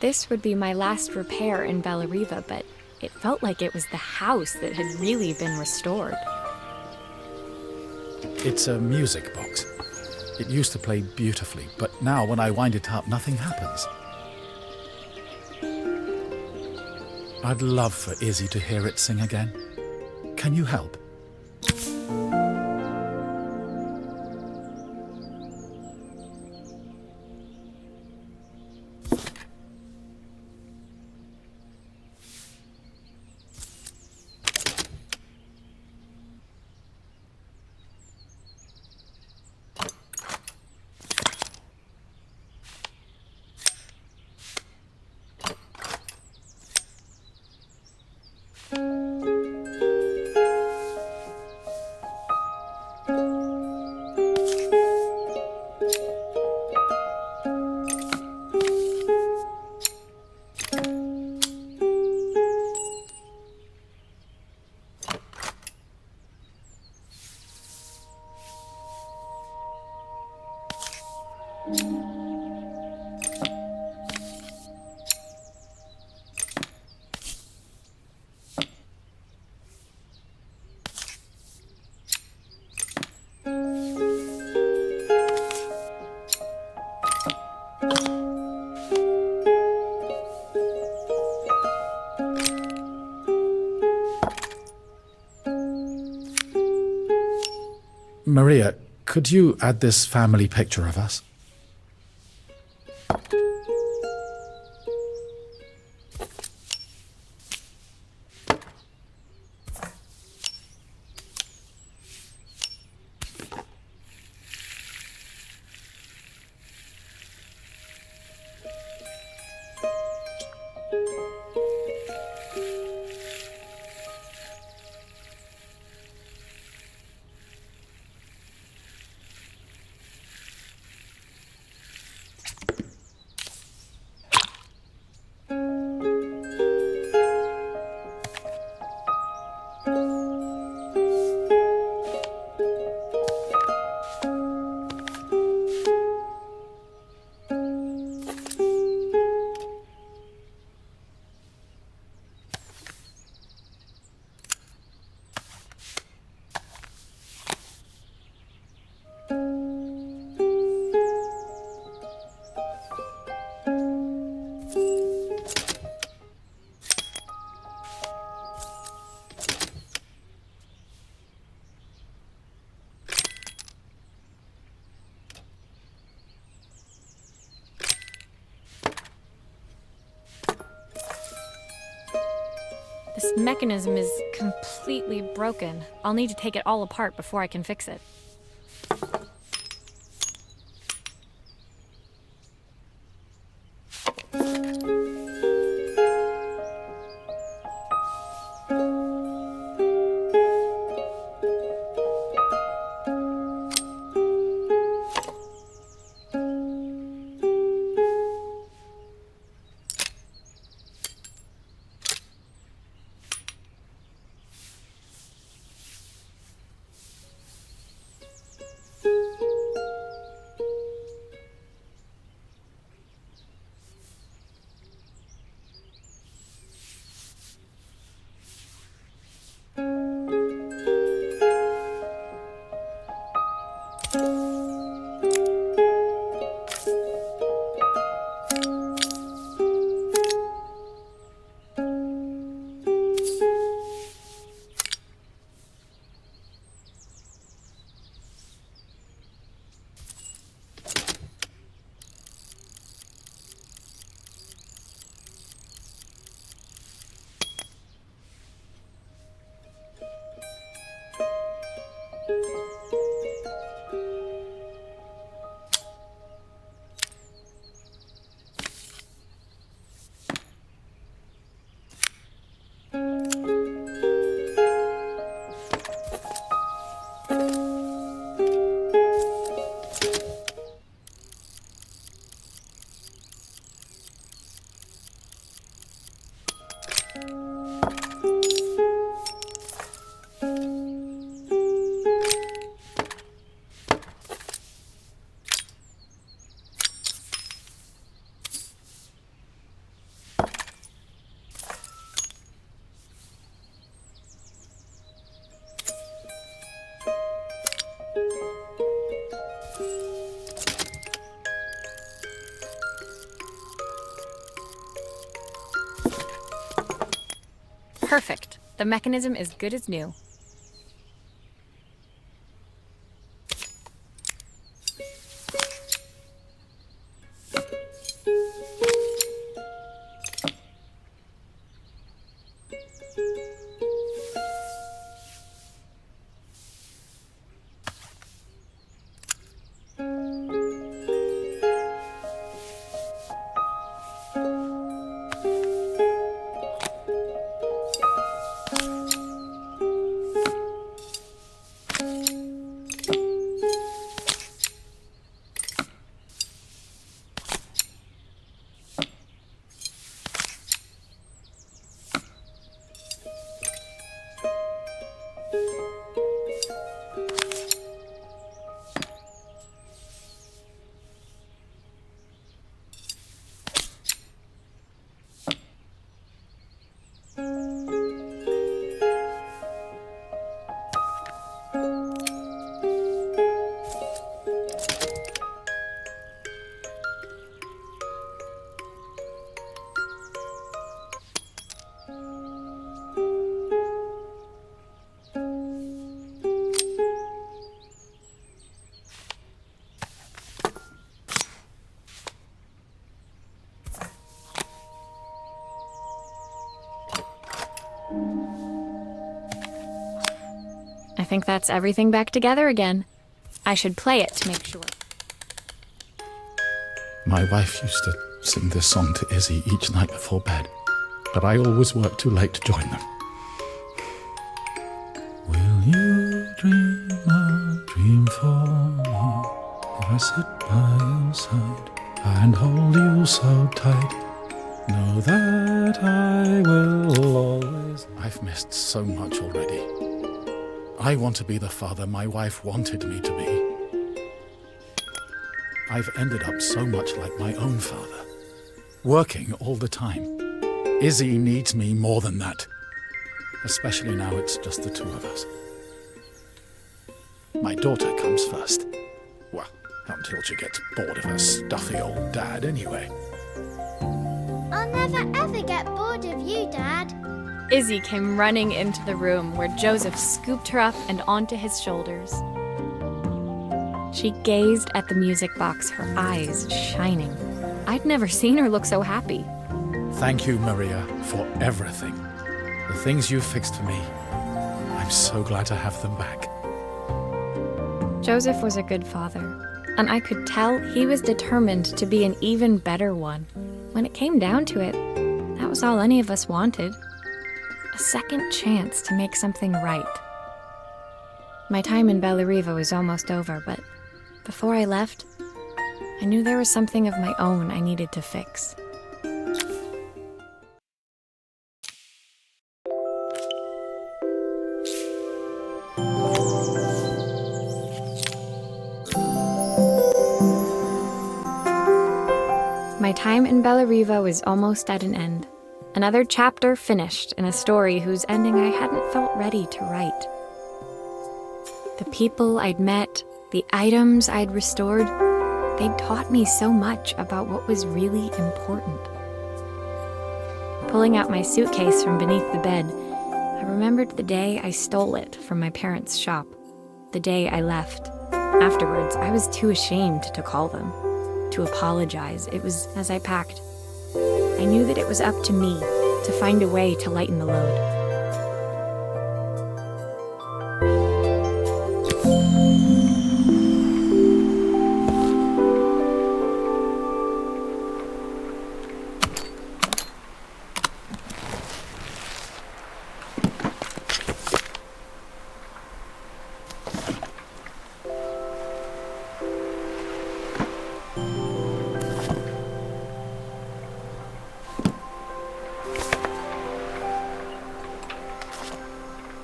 This would be my last repair in Bella Riva, but it felt like it was the house that had really been restored. It's a music box. It used to play beautifully, but now when I wind it up, nothing happens. I'd love for Izzy to hear it sing again. Can you help? Maria, could you add this family picture of us? This mechanism is completely broken. I'll need to take it all apart before I can fix it. Perfect. The mechanism is good as new. think that's everything back together again. I should play it to make sure. My wife used to sing this song to Izzy each night before bed, but I always worked too late to join them. Will you dream a dream for me if I sit by your side and hold you so tight? Know that I will always... I've missed so much already. I want to be the father my wife wanted me to be. I've ended up so much like my own father, working all the time. Izzy needs me more than that, especially now it's just the two of us. My daughter comes first. Well, until she gets bored of her stuffy old dad anyway. I'll never ever get bored of you, Dad. Izzy came running into the room where Joseph scooped her up and onto his shoulders. She gazed at the music box, her eyes shining. I'd never seen her look so happy. Thank you, Maria, for everything. The things you fixed for me. I'm so glad to have them back. Joseph was a good father, and I could tell he was determined to be an even better one. When it came down to it, that was all any of us wanted. A second chance to make something right. My time in Bellariva was almost over, but before I left, I knew there was something of my own I needed to fix. My time in Bellariva was almost at an end. Another chapter finished in a story whose ending I hadn't felt ready to write. The people I'd met, the items I'd restored, they'd taught me so much about what was really important. Pulling out my suitcase from beneath the bed, I remembered the day I stole it from my parents' shop, the day I left. Afterwards, I was too ashamed to call them, to apologize. It was as I packed. I knew that it was up to me to find a way to lighten the load.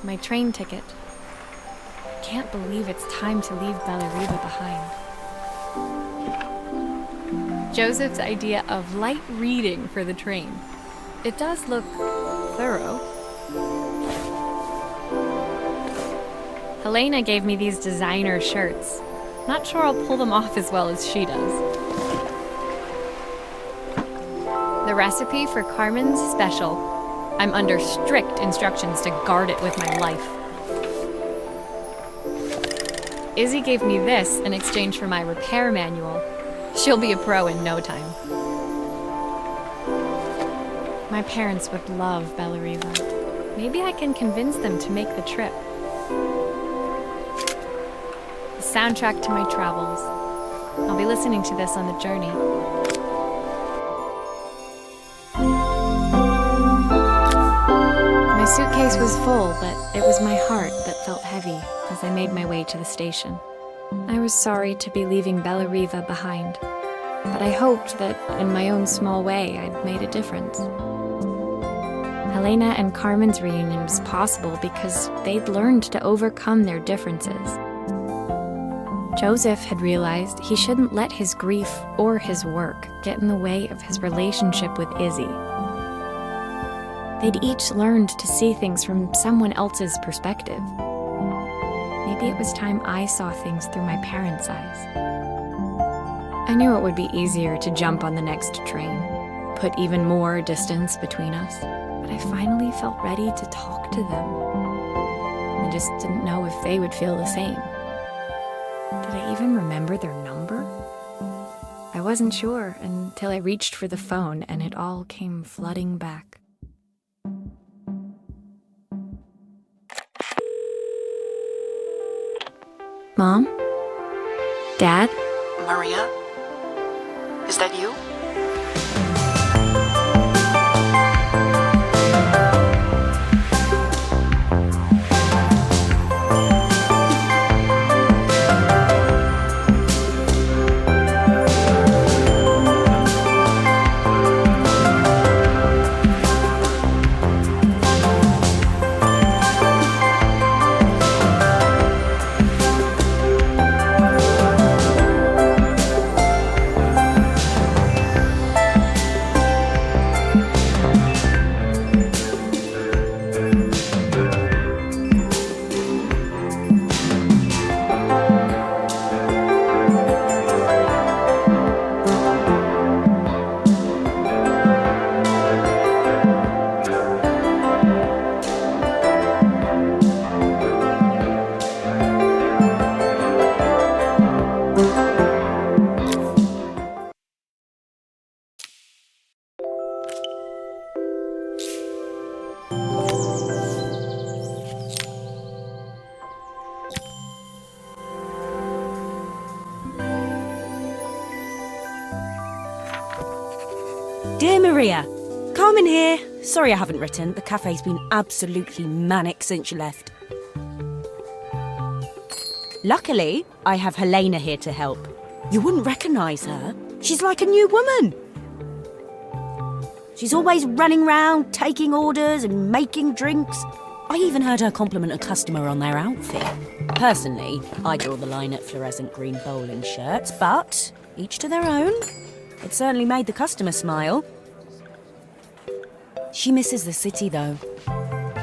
My train ticket. I can't believe it's time to leave Bellariva behind. Joseph's idea of light reading for the train. It does look thorough. Helena gave me these designer shirts. Not sure I'll pull them off as well as she does. The recipe for Carmen's special. I'm under strict instructions to guard it with my life. Izzy gave me this in exchange for my repair manual. She'll be a pro in no time. My parents would love Bellariva. Maybe I can convince them to make the trip. The soundtrack to my travels. I'll be listening to this on the journey. My suitcase was full, but it was my heart that felt heavy as I made my way to the station. I was sorry to be leaving Bellariva behind, but I hoped that in my own small way I'd made a difference. Helena and Carmen's reunion was possible because they'd learned to overcome their differences. Joseph had realized he shouldn't let his grief or his work get in the way of his relationship with Izzy. They'd each learned to see things from someone else's perspective. Maybe it was time I saw things through my parents' eyes. I knew it would be easier to jump on the next train, put even more distance between us, but I finally felt ready to talk to them. I just didn't know if they would feel the same. Did I even remember their number? I wasn't sure until I reached for the phone and it all came flooding back. Mom? Dad? Maria? Is that you? Dear Maria, Carmen here. Sorry I haven't written. The cafe's been absolutely manic since you left. Luckily, I have Helena here to help. You wouldn't recognise her. She's like a new woman. She's always running round, taking orders and making drinks. I even heard her compliment a customer on their outfit. Personally, I draw the line at fluorescent green bowling shirts, but each to their own. It certainly made the customer smile. She misses the city, though.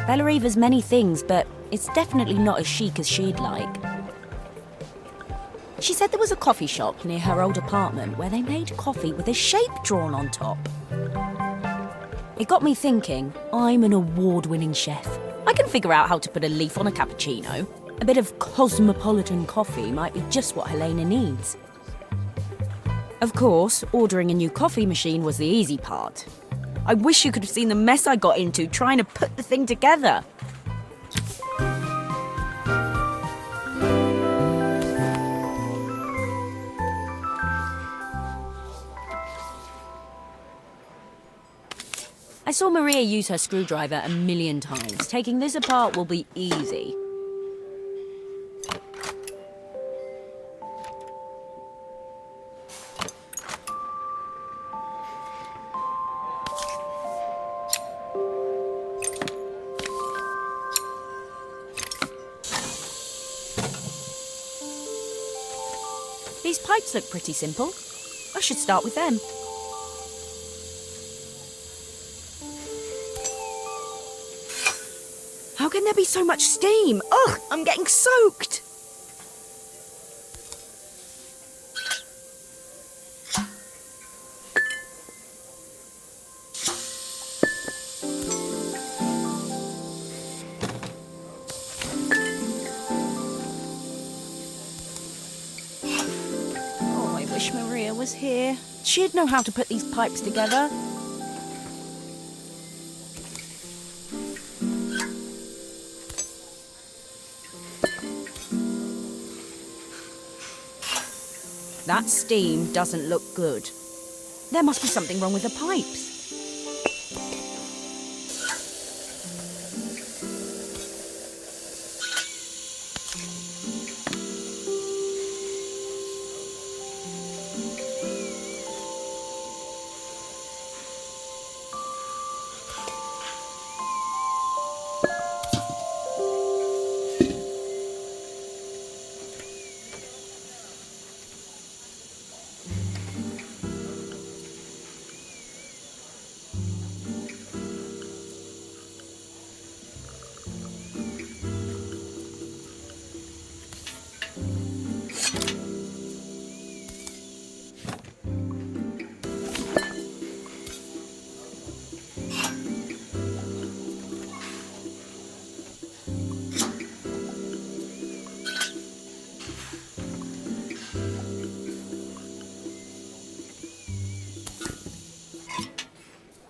Bellariva's many things, but it's definitely not as chic as she'd like. She said there was a coffee shop near her old apartment where they made coffee with a shape drawn on top. It got me thinking, I'm an award-winning chef. I can figure out how to put a leaf on a cappuccino. A bit of cosmopolitan coffee might be just what Helena needs. Of course, ordering a new coffee machine was the easy part. I wish you could have seen the mess I got into trying to put the thing together. I saw Maria use her screwdriver a million times. Taking this apart will be easy. These pipes look pretty simple. I should start with them. How can there be so much steam? Ugh, I'm getting soaked! Oh, I wish Maria was here. She'd know how to put these pipes together. That steam doesn't look good. There must be something wrong with the pipes.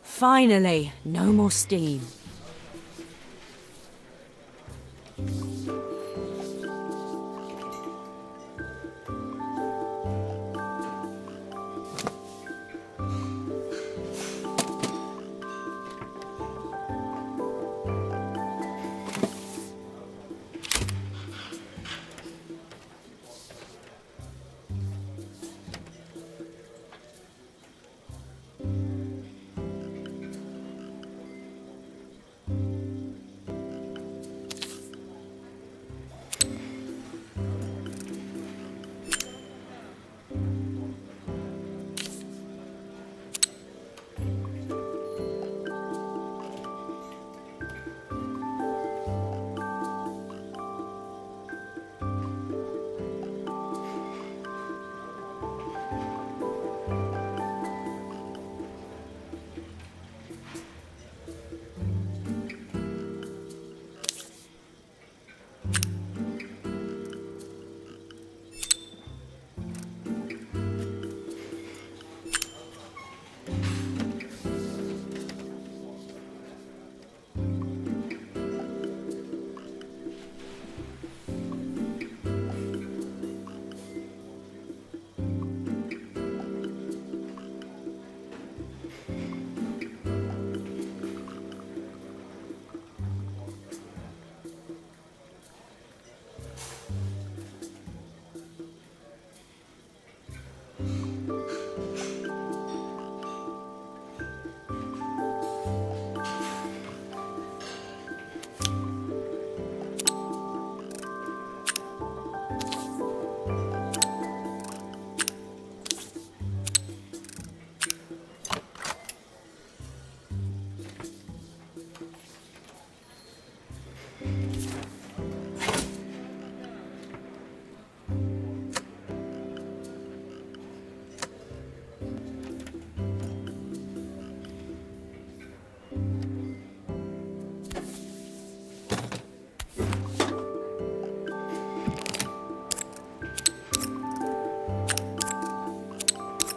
Finally, no more steam.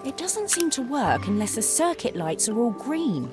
It doesn't seem to work unless the circuit lights are all green.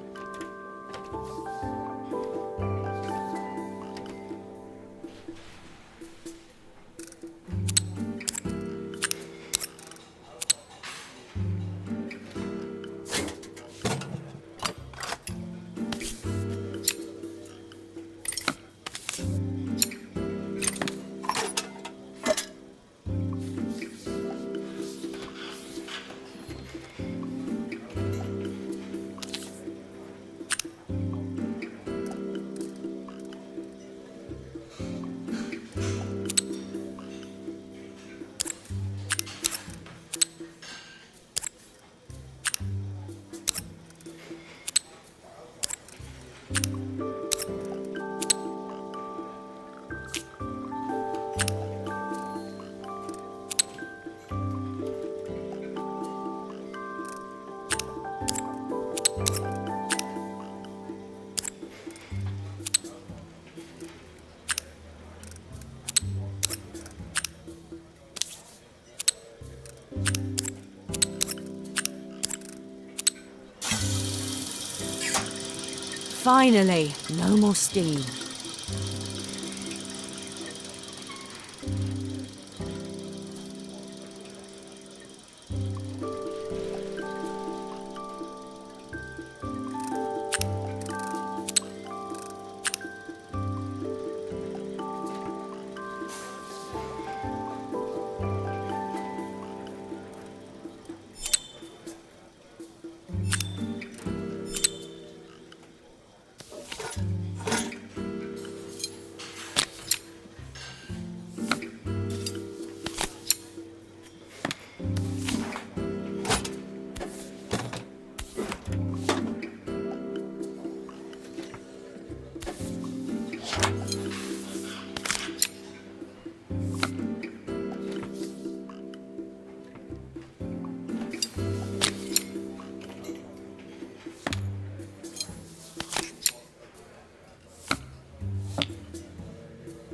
Finally, no more steam.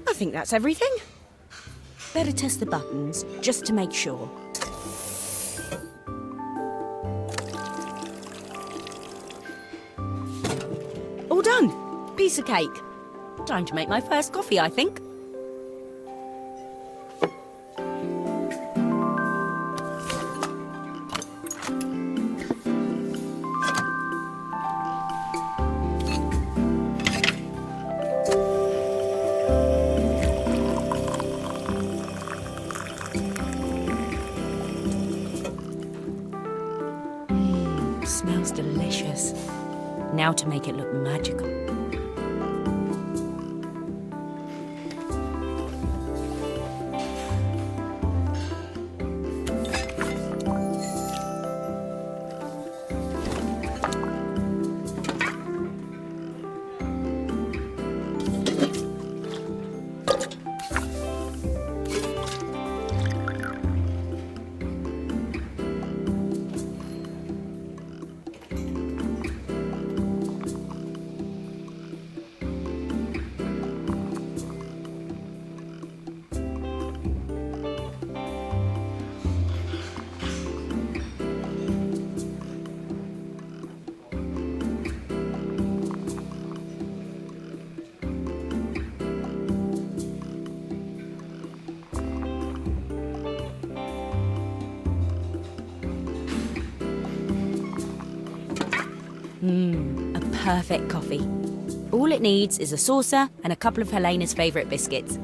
I think that's everything. Better test the buttons, just to make sure. All done. Piece of cake. Time to make my first coffee, I think. Smells delicious. Now to make it look magical. A perfect coffee. All it needs is a saucer and a couple of Helena's favourite biscuits.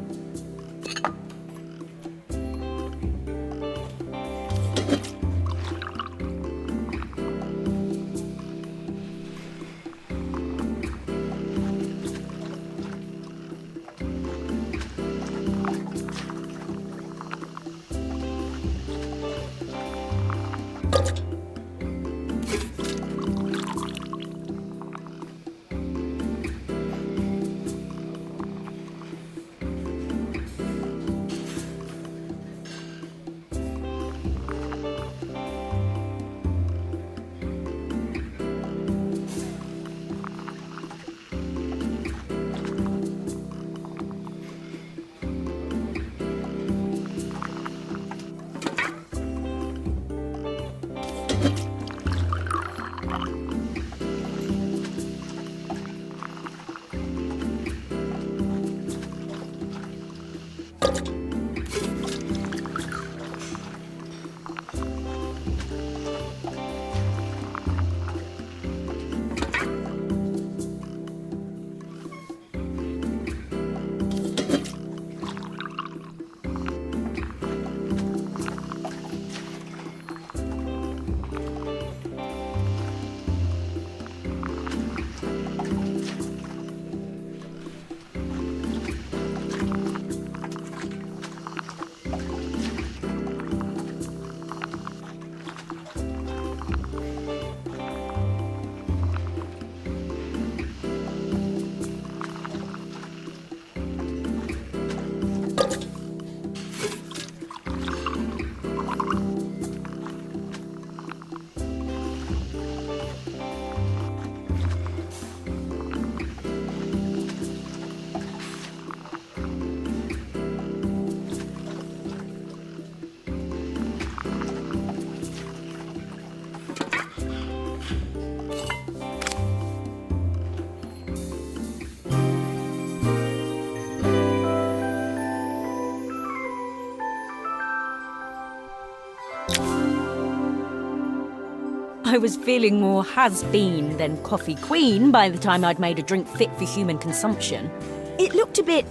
I was feeling more has-been than coffee queen by the time I'd made a drink fit for human consumption. It looked a bit,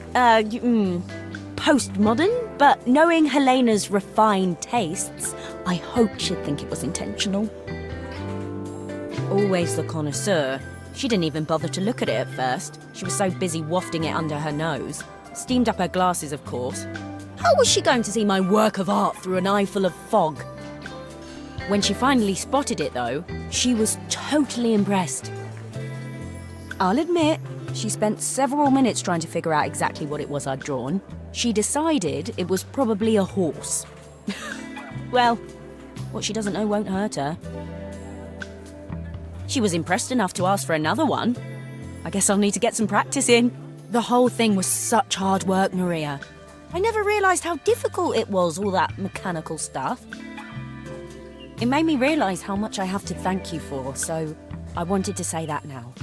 postmodern, but knowing Helena's refined tastes, I hoped she'd think it was intentional. Always the connoisseur, she didn't even bother to look at it at first. She was so busy wafting it under her nose. Steamed up her glasses, of course. How was she going to see my work of art through an eye full of fog? When she finally spotted it, though, she was totally impressed. I'll admit, she spent several minutes trying to figure out exactly what it was I'd drawn. She decided it was probably a horse. Well, what she doesn't know won't hurt her. She was impressed enough to ask for another one. I guess I'll need to get some practice in. The whole thing was such hard work, Maria. I never realised how difficult it was, all that mechanical stuff. It made me realise how much I have to thank you for, so I wanted to say that now.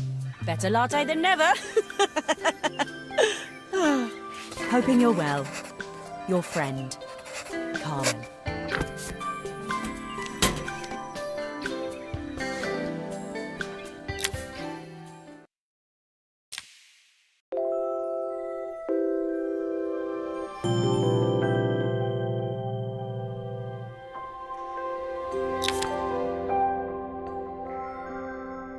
Better latte than never. Hoping you're well. Your friend, Carmen.